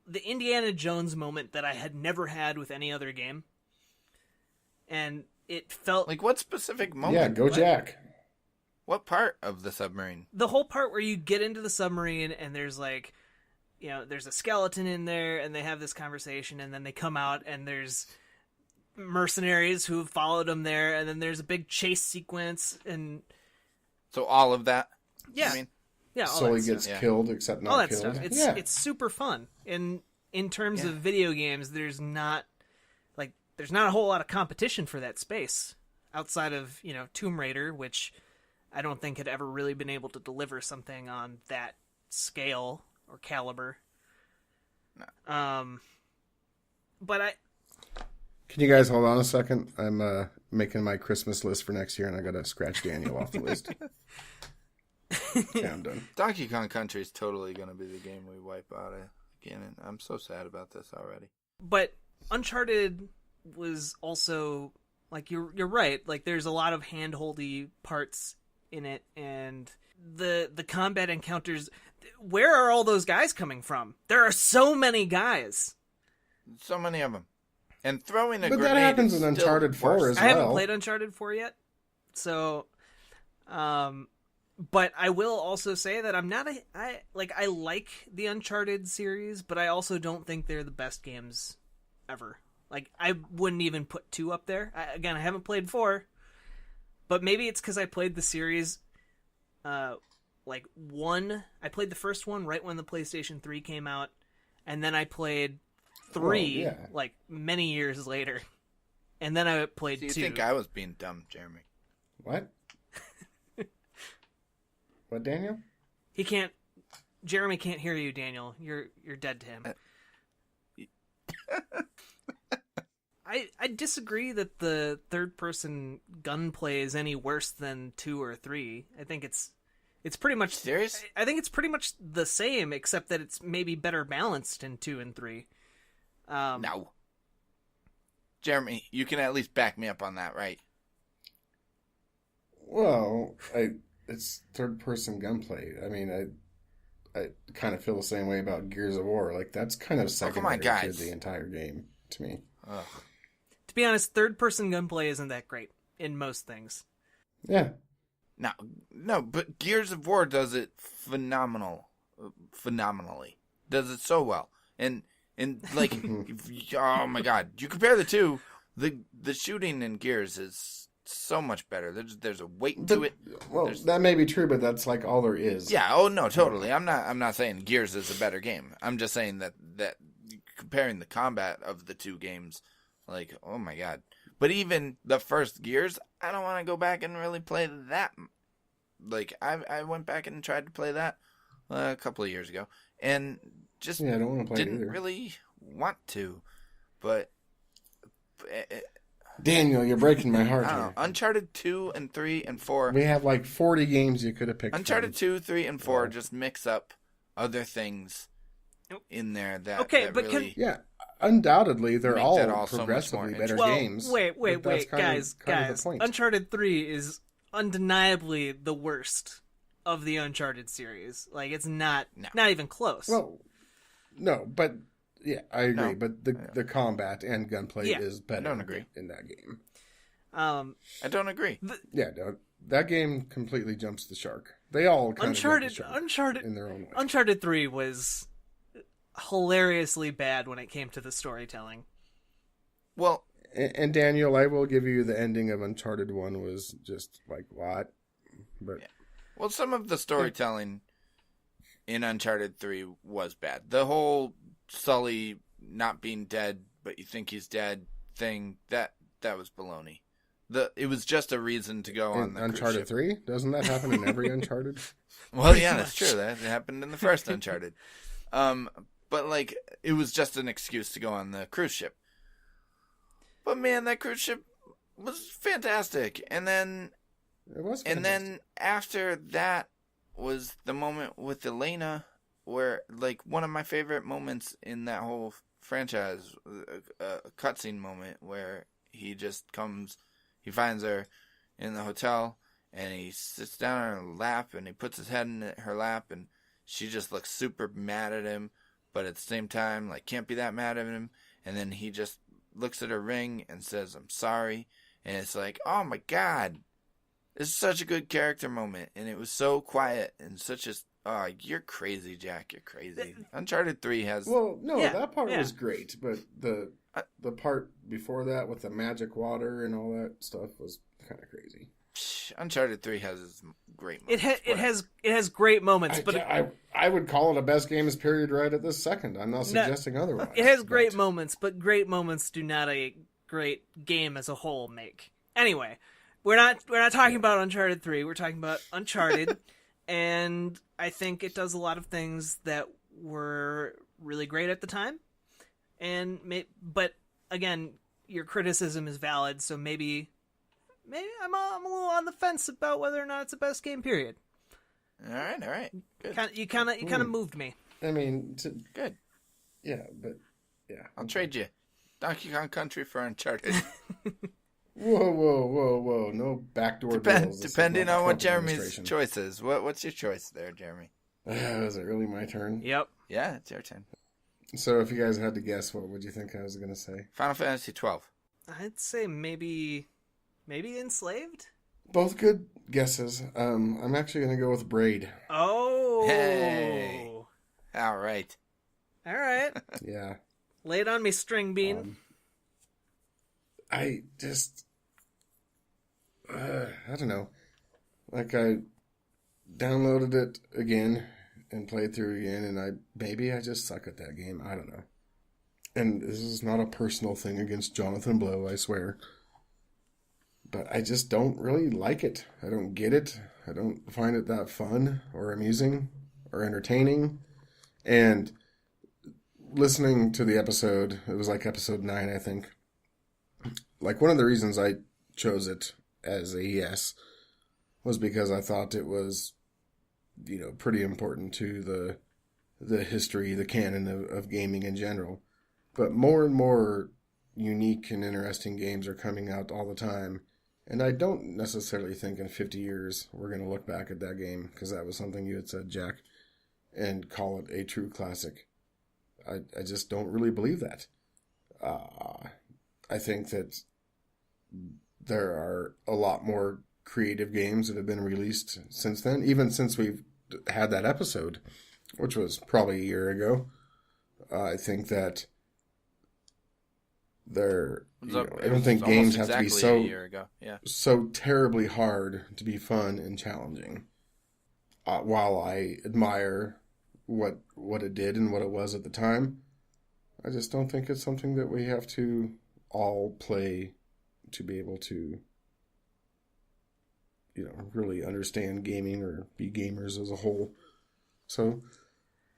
the Indiana Jones moment that I had never had with any other game. And it felt like, what specific moment? Yeah, go Jack. What part of the submarine? The whole part where you get into the submarine and there's like, there's a skeleton in there and they have this conversation and then they come out and there's mercenaries who have followed them there and then there's a big chase sequence and... So all of that? Yeah. I mean, yeah, all Sully that gets stuff. killed except not All that killed. stuff. Yeah. It's super fun. And in terms of video games, there's not a whole lot of competition for that space outside of, Tomb Raider, which I don't think had ever really been able to deliver something on that scale or caliber. No. But Can you guys hold on a second? I'm making my Christmas list for next year, and I got to scratch Daniel off the list. Yeah, I'm done. Donkey Kong Country is totally going to be the game we wipe out again, and I'm so sad about this already. But Uncharted was also, like, you're right. Like, there's a lot of hand-holdy parts in it, and the combat encounters. Where are all those guys coming from? There are so many guys. So many of them. And throwing a But grenade that happens is in still Uncharted 4 worse. as I haven't well. played Uncharted 4 yet, so, but I will also say that I like the Uncharted series, but I also don't think they're the best games ever. Like, I wouldn't even put 2 up there. I haven't played 4, but maybe it's because I played the series, 1. I played the first one right when the PlayStation 3 came out, and then I played 3 Well, yeah. like many years later, and then I played Do you 2. think I was being dumb, Jeremy? What? What, Daniel? He can't. Jeremy can't hear you, Daniel. You're dead to him. I disagree that the third person gunplay is any worse than 2 or 3. I think it's pretty much Serious? I think it's pretty much the same, except that it's maybe better balanced in 2 and 3. No. Jeremy, you can at least back me up on that, right? Well, it's third-person gunplay. I mean, I kind of feel the same way about Gears of War. Like, that's kind of secondary to guys. the entire game to me. Ugh. To be honest, third person gunplay isn't that great in most things. Yeah. No, but Gears of War does it phenomenally. Does it so well. And like, oh my god, you compare the two, the shooting in Gears is so much better. There's a weight to it. Well, that may be true, but that's like all there is. Yeah. Oh no, totally. I'm not saying Gears is a better game. I'm just saying that comparing the combat of the two games, like, oh my god. But even the first Gears, I don't want to go back and really play that. Like, I went back and tried to play that a couple of years ago, and just I don't want to play it didn't either. really want to. But Daniel, you're breaking my heart I don't here. know. Uncharted 2 and 3 and 4. We have like 40 games you could have picked. Uncharted from. 2, 3, and 4 just mix up other things in there that Okay, that but really... Yeah, undoubtedly, they're Make all that all so much progressively more better Well, games. wait, but that's kind guys. of the point. Uncharted 3 is undeniably the worst of the Uncharted series. Like, it's not even close. Well, no, but yeah, I agree. No. But the combat and gunplay is better. I don't agree. In that game. I don't agree. Yeah, no, that game completely jumps the shark. They all kind of jump the shark in their own way. Uncharted 3 was hilariously bad when it came to the storytelling. Well, And Daniel, I will give you the ending of Uncharted 1 was just like, what? But well, some of the storytelling in Uncharted 3 was bad. The whole Sully not being dead, but you think he's dead thing, that was baloney. It was just a reason to go on the Uncharted 3? Doesn't that happen in every Uncharted? Well, yeah, that's true. That happened in the first Uncharted. But like, it was just an excuse to go on the cruise ship. But man, that cruise ship was fantastic. And then, It was fantastic. and then after that was the moment with Elena, where like one of my favorite moments in that whole franchise, a cutscene moment where he just comes, he finds her in the hotel, and he sits down on her lap, and he puts his head in her lap, and she just looks super mad at him, but at the same time, like, can't be that mad at him, and then he just looks at her ring and says, "I'm sorry," and it's like, oh my god, it's such a good character moment, and it was so quiet, and such a, oh, you're crazy, Jack, you're crazy. Uncharted 3 has... Well, no, Yeah, that part yeah. was great, but the part before that with the magic water and all that stuff was kind of crazy. Uncharted 3 has great It moments. it has great moments, but I would call it a best games period right at this second. I'm not suggesting otherwise. it has great but- moments, but great moments do not a great game as a whole make. Anyway, we're not talking about Uncharted 3. We're talking about Uncharted, and I think it does a lot of things that were really great at the time. But again, your criticism is valid, so maybe I'm a little on the fence about whether or not it's the best game period. All right. Good. You kind of moved me. I mean, Good. yeah, but yeah. I'll trade you Donkey Kong Country for Uncharted. Whoa! No backdoor deals. This is Depending not the on what Trump Jeremy's administration. choice is. What's your choice there, Jeremy? Is it really my turn? Yep. Yeah, it's your turn. So if you guys had to guess, what would you think I was going to say? Final Fantasy 12. I'd say maybe Enslaved. Both good guesses. I'm actually going to go with Braid. Oh. Hey. All right. All right. Yeah. Lay it on me, string bean. I just, I don't know. Like, I downloaded it again and played through again, and maybe I just suck at that game. I don't know. And this is not a personal thing against Jonathan Blow, I swear. But I just don't really like it. I don't get it. I don't find it that fun or amusing or entertaining. And listening to the episode, it was like episode 9, I think. Like, one of the reasons I chose it as a yes was because I thought it was, pretty important to the history, the canon of gaming in general. But more and more unique and interesting games are coming out all the time. And I don't necessarily think in 50 years we're going to look back at that game, because that was something you had said, Jack, and call it a true classic. I just don't really believe that. I think that there are a lot more creative games that have been released since then, even since we've had that episode, which was probably a year ago. I think that I don't think games have to be so a year ago. Yeah. So terribly hard to be fun and challenging. While I admire what it did and what it was at the time, I just don't think it's something that we have to all play to be able to, really understand gaming or be gamers as a whole. So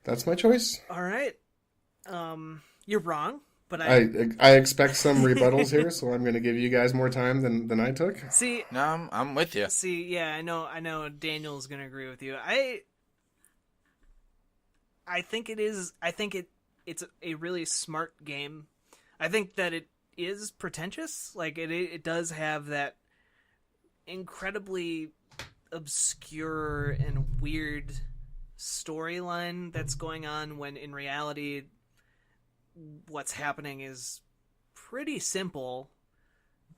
that's my choice. All right. You're wrong, but I expect some rebuttals here, so I'm going to give you guys more time than I took. See, no, I'm with you. See, yeah, I know Daniel's going to agree with you. I think it is. I think it's a really smart game. I think that it is pretentious. Like, it does have that incredibly obscure and weird storyline that's going on, when in reality what's happening is pretty simple.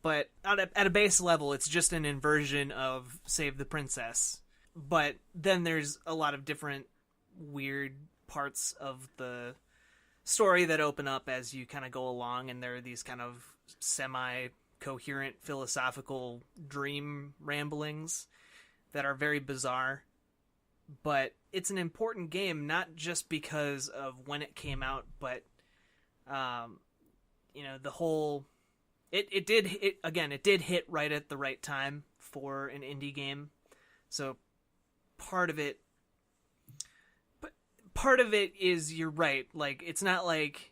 But at a base level, it's just an inversion of Save the Princess. But then there's a lot of different weird parts of the story that open up as you kind of go along, and there are these kind of semi-coherent philosophical dream ramblings that are very bizarre. But it's an important game, not just because of when it came out, but the whole it did hit right at the right time for an indie game. So part of it is, you're right, like, it's not like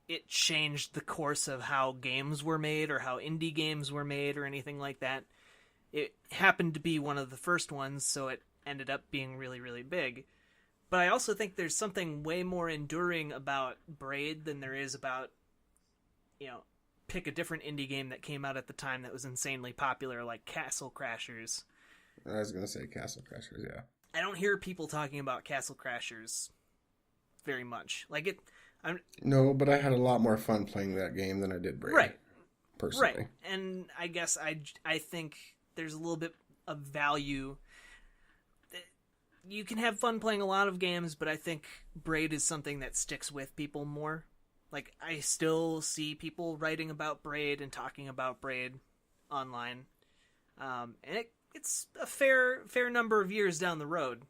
it changed the course of how games were made or how indie games were made or anything like that. It happened to be one of the first ones, so it ended up being really, really big. But I also think there's something way more enduring about Braid than there is about, pick a different indie game that came out at the time that was insanely popular, like Castle Crashers. I was going to say Castle Crashers, yeah. I don't hear people talking about Castle Crashers very much. No, but I had a lot more fun playing that game than I did Braid. Right. Personally. Right. And I guess I think there's a little bit of value. You can have fun playing a lot of games, but I think Braid is something that sticks with people more. Like, I still see people writing about Braid and talking about Braid online. And it's a fair number of years down the road.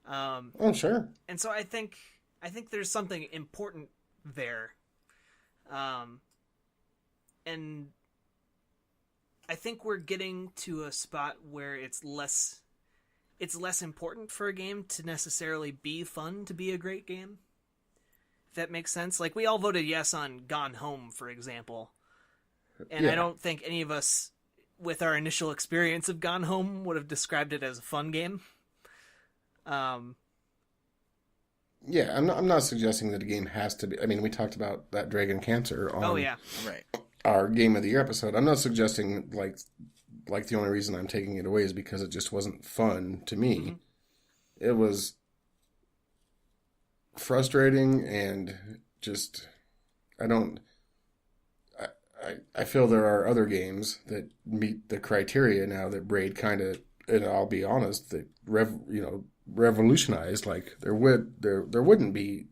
Oh, sure. And so I think there's something important there. And I think we're getting to a spot where it's less important for a game to necessarily be fun to be a great game. If that makes sense. Like, we all voted yes on Gone Home, for example. And yeah. I don't think any of us, with our initial experience of Gone Home, would have described it as a fun game. Yeah, I'm not suggesting that a game has to be... I mean, we talked about that Dragon Cancer on right. our Game of the Year episode. I'm not suggesting, like the only reason I'm taking it away is because it just wasn't fun to me. Mm-hmm. It was frustrating and just... I feel there are other games that meet the criteria now that Braid kind of, and I'll be honest, that revolutionized. Like, there wouldn't be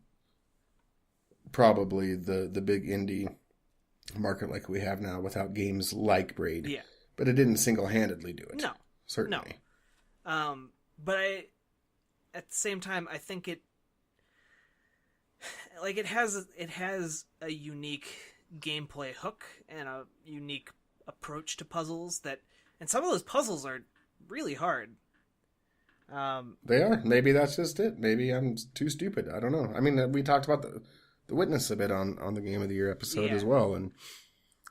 probably the big indie market like we have now without games like Braid. Yeah. But it didn't single-handedly do it. No. Certainly. No. But at the same time, I think it has a unique gameplay hook and a unique approach to puzzles and some of those puzzles are really hard. They are. Maybe that's just it. Maybe I'm too stupid. I don't know. I mean, we talked about the Witness a bit on the Game of the Year episode as well, and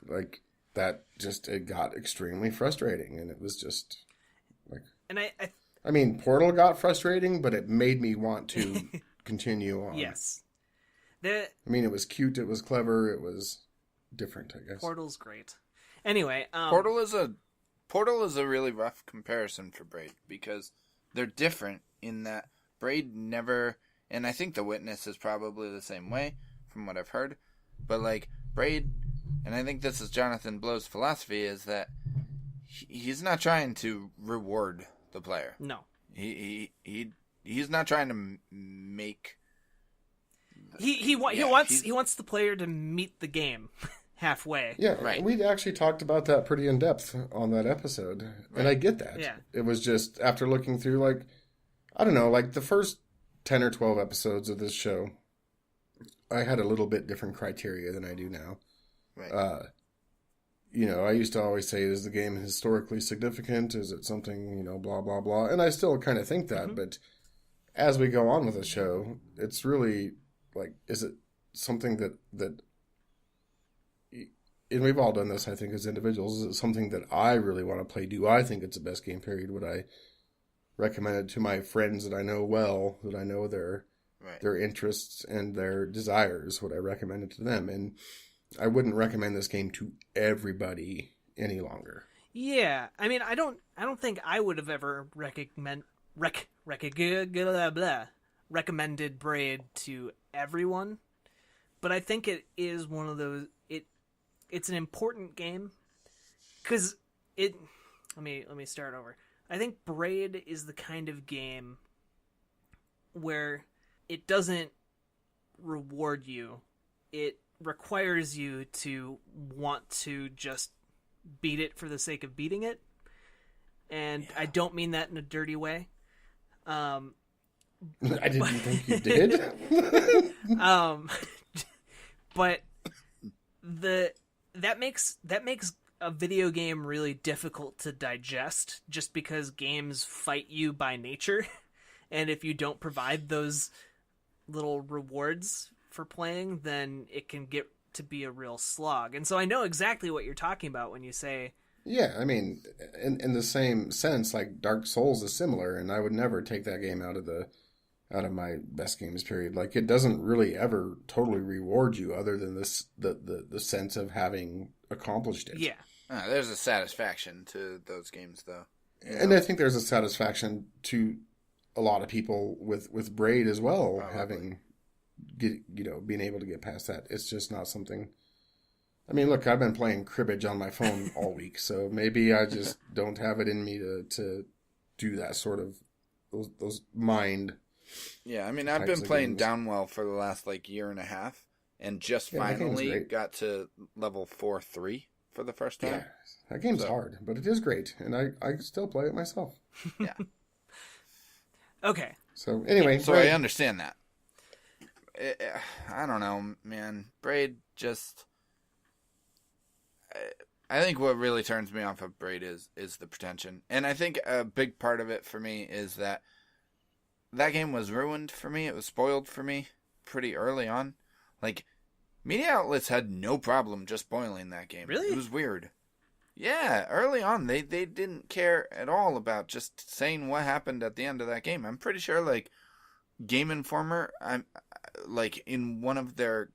like that just it got extremely frustrating, and it was just like. And I mean, Portal got frustrating, but it made me want to continue on. Yes. I mean, it was cute, it was clever, it was different, I guess. Portal's great. Anyway, Portal is a really rough comparison for Braid because they're different in that Braid never, and I think The Witness is probably the same way from what I've heard, but like Braid, and I think this is Jonathan Blow's philosophy, is that he's not trying to reward the player. No. He's not trying to make. He wants the player to meet the game halfway. Yeah, right. We actually talked about that pretty in depth on that episode, and I get that. Yeah. It was just after looking through, like, I don't know, like the first 10 or 12 episodes of this show, I had a little bit different criteria than I do now. Right. I used to always say, is the game historically significant? Is it something, blah, blah, blah. And I still kind of think that, but as we go on with the show, it's really, like, is it something that and we've all done this, I think, as individuals, is it something that I really want to play? Do I think it's the best game period? Would I recommend it to my friends that I know well, that I know their interests and their desires? Would I recommend it to them? And I wouldn't recommend this game to everybody any longer. Yeah, I mean, I don't think I would have ever recommended Braid to everyone, but I think it is one of those. It's an important game because let me start over. I think Braid is the kind of game where it doesn't reward you. It requires you to want to just beat it for the sake of beating it. And I don't mean that in a dirty way. I didn't think you did. But that makes a video game really difficult to digest just because games fight you by nature. And if you don't provide those little rewards for playing, then it can get to be a real slog. And so I know exactly what you're talking about when you say... Yeah, I mean, in the same sense, like Dark Souls is similar, and I would never take that game out of my best games period. Like, it doesn't really ever totally reward you other than the sense of having accomplished it. Yeah. There's a satisfaction to those games, though. And I think there's a satisfaction to a lot of people with Braid as well, being able to get past that. It's just not something... I mean, look, I've been playing cribbage on my phone all week, so maybe I just don't have it in me to do that sort of those mind. Yeah, I mean, I've been playing Downwell for the last year and a half, and just finally got to level 4-3 for the first time. Yeah, that game's hard, but it is great, and I still play it myself. Yeah. Okay. So anyway, so I understand that. I don't know, man. Braid just... I think what really turns me off of Braid is the pretension. And I think a big part of it for me is that game was ruined for me. It was spoiled for me pretty early on. Like, media outlets had no problem just spoiling that game. Really? It was weird. Yeah, early on, they didn't care at all about just saying what happened at the end of that game. I'm pretty sure, Game Informer, in one of their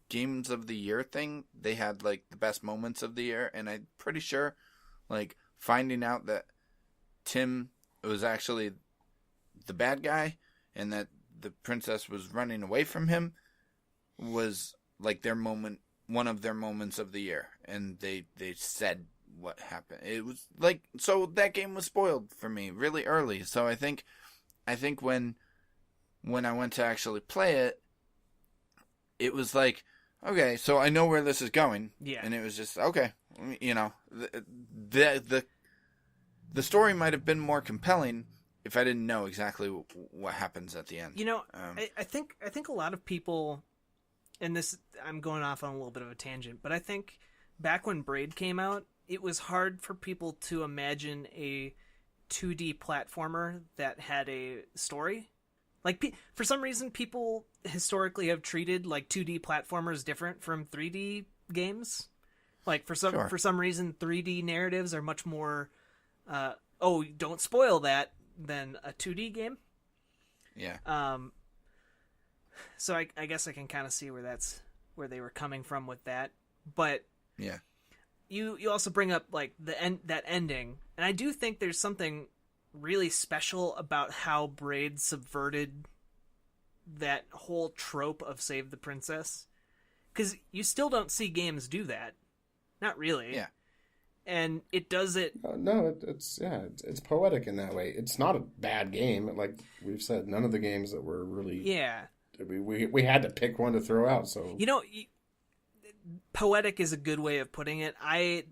Games of the Year thing, they had the best moments of the year, and I'm pretty sure finding out that Tim was actually the bad guy and that the princess was running away from him was their moment, one of their moments of the year, and they said what happened. It was so that game was spoiled for me really early. So I think when I went to actually play it, it was okay, so I know where this is going. Yeah. And it was just, okay, the the story might have been more compelling if I didn't know exactly what happens at the end. You know, I think a lot of people, and this, I'm going off on a little bit of a tangent, but I think back when Braid came out, it was hard for people to imagine a 2D platformer that had a story. Like, for some reason, people historically have treated, like, 2D platformers different from 3D games. Like, for some reason, 3D narratives are much more, don't spoil that, than a 2D game. Yeah. So I guess I can kind of see where they were coming from with that. But yeah, you also bring up, like, that ending, and I do think there's something really special about how Braid subverted that whole trope of save the princess, because you still don't see games do that. Not really. Yeah. And it does it. No, it's poetic in that way. It's not a bad game. Like we've said, none of the games that were really. Yeah. We had to pick one to throw out. So poetic is a good way of putting it. I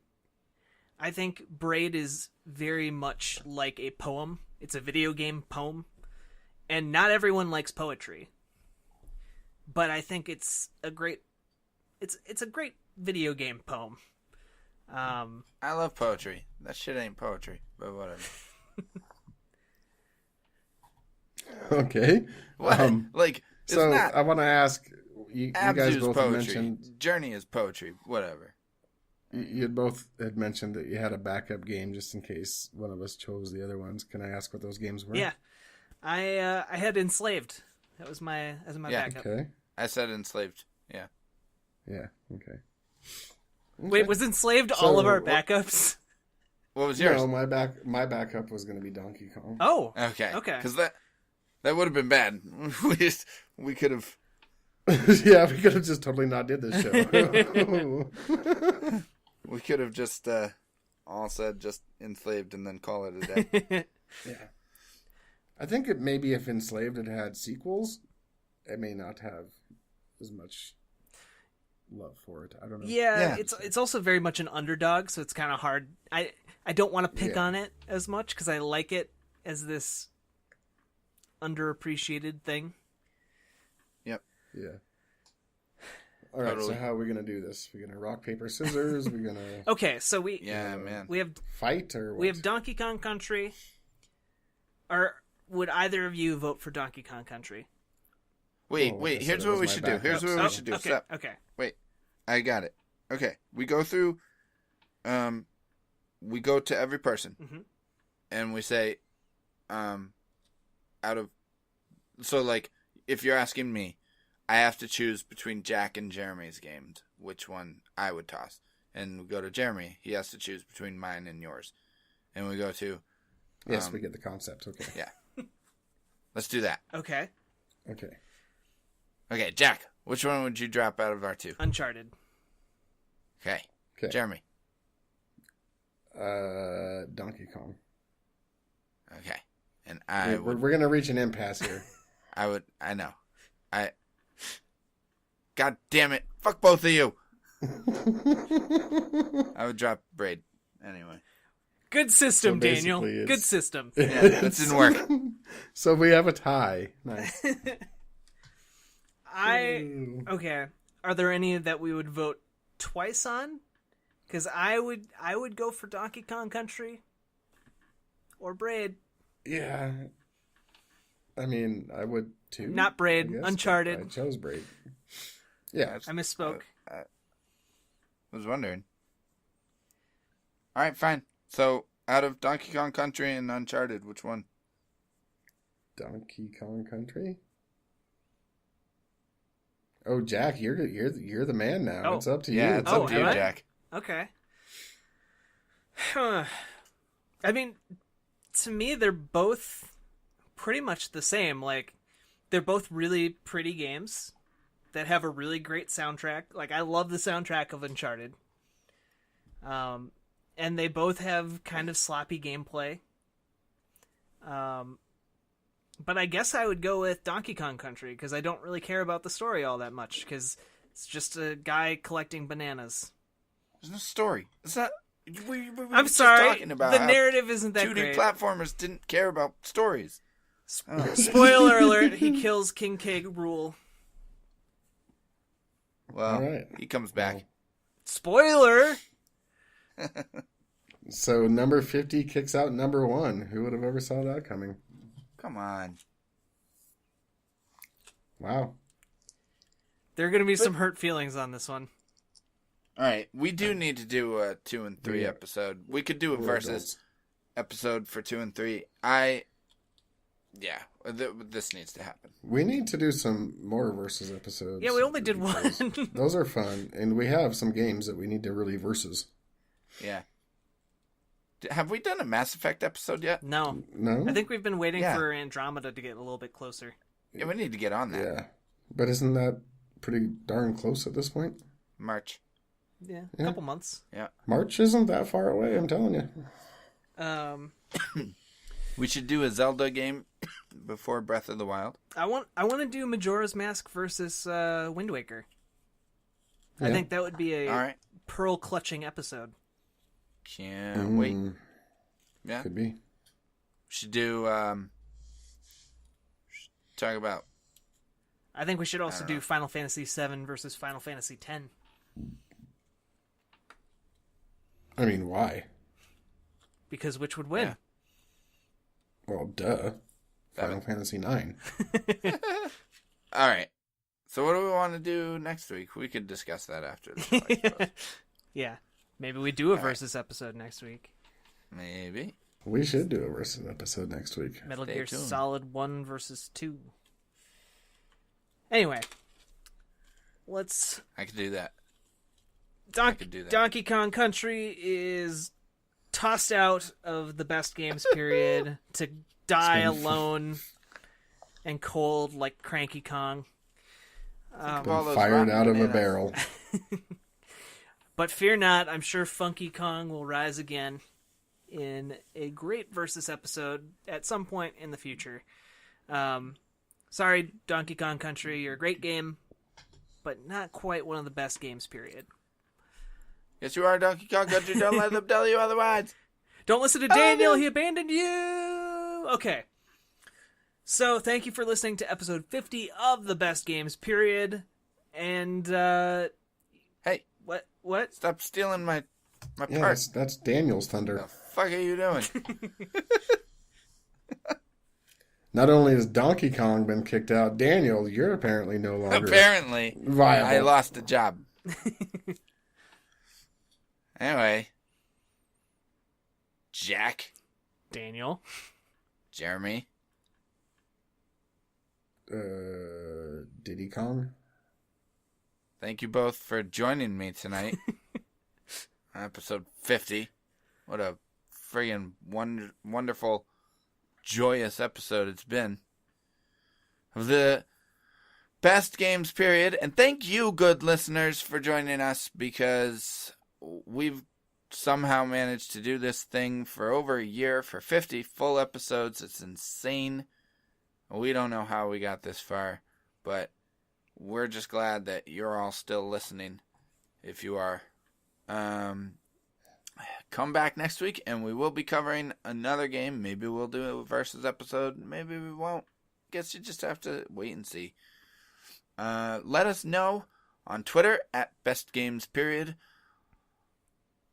think Braid is very much like a poem. It's a video game poem, and not everyone likes poetry. But I think it's a great video game poem. I love poetry. That shit ain't poetry, but whatever. Okay. What? Like, it's so not. I want to ask you guys both poetry. mentioned Journey is poetry. Whatever. You both had mentioned that you had a backup game just in case one of us chose the other ones. Can I ask what those games were? Yeah, I had Enslaved. That was my backup. Okay. I said Enslaved. Yeah. Yeah. Okay. Wait, was Enslaved all of our backups? What was yours? No, my backup was going to be Donkey Kong. Oh. Okay. Okay. Because that would have been bad. we could have. Yeah, we could have just totally not did this show. We could have just all said just Enslaved and then call it a day. Yeah. I think maybe if Enslaved had sequels, it may not have as much love for it. I don't know. Yeah, it's also very much an underdog, so it's kind of hard. I don't want to pick on it as much because I like it as this underappreciated thing. Yep. Yeah. All right, so how are we going to do this? We're going to rock, paper, scissors? We're going to... Okay, so we have... Fight or what? We have Donkey Kong Country. Or would either of you vote for Donkey Kong Country? Wait, here's what we should do. Here's what we should do. Okay, Stop. okay. Wait, I got it. Okay, we go through... we go to every person. Mm-hmm. And we say... out of... So, like, if you're asking me... I have to choose between Jack and Jeremy's games, which one I would toss. And we go to Jeremy. He has to choose between mine and yours. And we go to... Yes, we get the concept. Okay. Yeah. Let's do that. Okay. Okay, Jack, which one would you drop out of our two? Uncharted. Okay. Jeremy. Donkey Kong. Okay. And we're going to reach an impasse here. I know. God damn it. Fuck both of you. I would drop Braid anyway. Good system, So Daniel. basically Good system. Yeah, that didn't work. So we have a tie. Nice. Okay. Are there any that we would vote twice on? Because I would go for Donkey Kong Country or Braid. Yeah. I mean, I would too. Not Braid. I guess, Uncharted. I chose Braid. Yeah. I misspoke. I was wondering. All right, fine. So, out of Donkey Kong Country and Uncharted, which one? Donkey Kong Country? Oh, Jack, you're the man now. Oh. It's up to you. Yeah, it's up to you, am I? Jack. Okay. I mean, to me, they're both pretty much the same. Like, they're both really pretty games that have a really great soundtrack. Like, I love the soundtrack of Uncharted. And they both have kind of sloppy gameplay. But I guess I would go with Donkey Kong Country, because I don't really care about the story all that much, because it's just a guy collecting bananas. There's no story. It's not... We were I'm just sorry. talking about The how narrative isn't that 2D great. platformers didn't care about stories. Spoiler alert, he kills King K. Rool. Well, All right. he comes back. Spoiler! So number 50 kicks out number 1. Who would have ever saw that coming? Come on. Wow. There are going to be some hurt feelings on this one. All right, we do need to do a 2 and 3 Yeah. episode. We could do a We're versus adults. episode for 2 and 3. This needs to happen. We need to do some more versus episodes. Yeah, we only did because one. Those are fun, and we have some games that we need to really versus. Yeah. Have we done a Mass Effect episode yet? No. No? I think we've been waiting Yeah. for Andromeda to get a little bit closer. Yeah, we need to get on that. Yeah. But isn't that pretty darn close at this point? March. Yeah, a Yeah. couple months. Yeah. March isn't that far away, I'm telling you. We should do a Zelda game before Breath of the Wild. I want to do Majora's Mask versus Wind Waker. I Yeah. think that would be a All right. pearl clutching episode. Can't wait. Yeah. Could be. Should do, talk about, I think we should also don't do know. Final Fantasy VII versus Final Fantasy X. I mean, why? Because which would win? Yeah. Well, duh. Final Seven. Fantasy 9. All right. So what do we want to do next week? We could discuss that after the show, I suppose. Yeah. Maybe we do a right. versus episode next week. Maybe. We should do a versus episode next week. Metal Stay Gear tuned. Solid 1 versus 2. Anyway. Let's... I could do that. could do that. Donkey Kong Country is tossed out of the best games period to die alone and cold like Cranky Kong. Of all those Fired rotten out of a bananas. barrel. But fear not, I'm sure Funky Kong will rise again in a great versus episode at some point in the future. Sorry, Donkey Kong Country, you're a great game, but not quite one of the best games, period. Yes, you are, Donkey Kong Country. Don't let them tell you otherwise. Don't listen to Daniel, he abandoned you! Okay. So, thank you for listening to episode 50 of the best games, period. And, Hey, what? stop stealing my Yeah, part. that's Daniel's thunder. The fuck are you doing? Not only has Donkey Kong been kicked out, Daniel, you're apparently no longer Apparently, viable. I lost a job. Anyway, Jack, Daniel. Jeremy, Diddy Kong? thank you both for joining me tonight. Episode 50. What a friggin' wonderful, joyous episode it's been. Of the best games period. And thank you, good listeners, for joining us, because we've somehow managed to do this thing for over a year, for 50 full episodes. It's insane. We don't know how we got this far, but we're just glad that you're all still listening, if you are. Come back next week, and we will be covering another game. Maybe we'll do a versus episode. Maybe we won't. Guess you just have to wait and see. Let us know on Twitter at bestgamesperiod,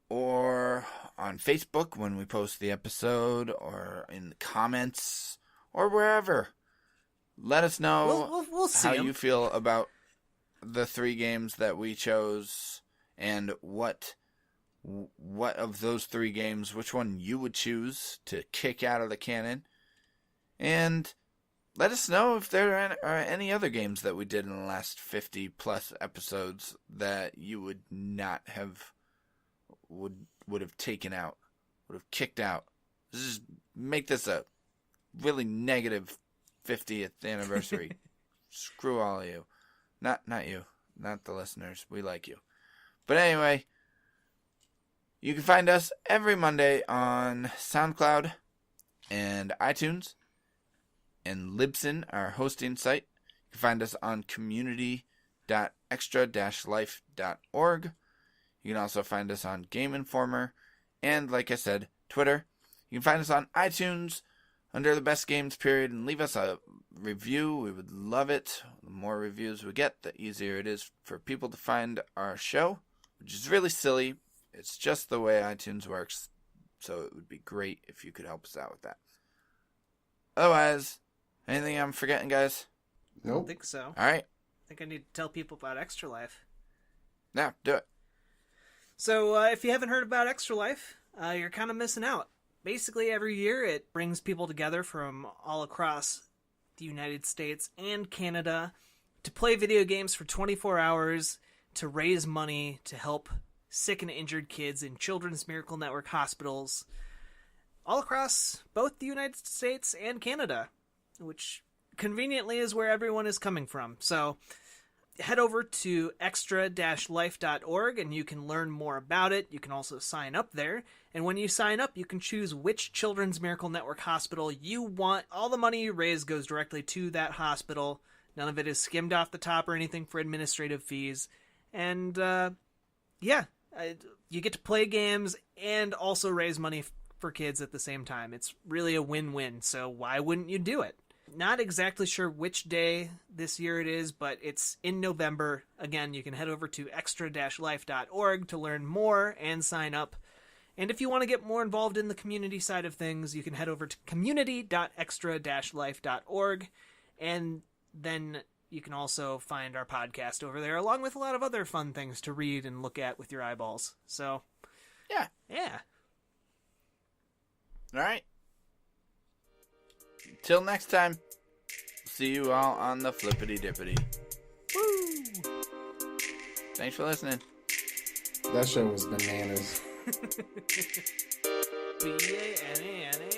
or on Facebook when we post the episode, or in the comments, or wherever. Let us know We'll see how 'em. you feel about the 3 games that we chose, and what of those 3 games, which one you would choose to kick out of the canon. And let us know if there are any other games that we did in the last 50 plus episodes that you would not have would have taken out, would have kicked out. Just make this a really negative 50th anniversary. Screw all of you. Not you. Not the listeners. We like you. But anyway, you can find us every Monday on SoundCloud and iTunes and Libsyn, our hosting site. You can find us on community.extra-life.org. You can also find us on Game Informer And like I said, Twitter. You can find us on iTunes under the Best Games period and leave us a review. We would love it. The more reviews we get, the easier it is for people to find our show, which is really silly. It's just the way iTunes works, so it would be great if you could help us out with that. Otherwise, anything I'm forgetting, guys? I don't Nope. think so. All right. I think I need to tell people about Extra Life. Now, do it. So, if you haven't heard about Extra Life, you're kind of missing out. Basically, every year it brings people together from all across the United States and Canada to play video games for 24 hours to raise money to help sick and injured kids in Children's Miracle Network hospitals all across both the United States and Canada, which conveniently is where everyone is coming from. So head over to extra-life.org and you can learn more about it. You can also sign up there. And when you sign up, you can choose which Children's Miracle Network hospital you want. All the money you raise goes directly to that hospital. None of it is skimmed off the top or anything for administrative fees. And, you get to play games and also raise money for kids at the same time. It's really a win-win, so why wouldn't you do it? Not exactly sure which day this year it is, but it's in November. Again, you can head over to extra-life.org to learn more and sign up. And if you want to get more involved in the community side of things, you can head over to community.extra-life.org, and then you can also find our podcast over there, along with a lot of other fun things to read and look at with your eyeballs. So, Yeah. All right. Till next time, see you all on the flippity dippity. Woo! Thanks for listening. That show was bananas. B-A-N-A-N-A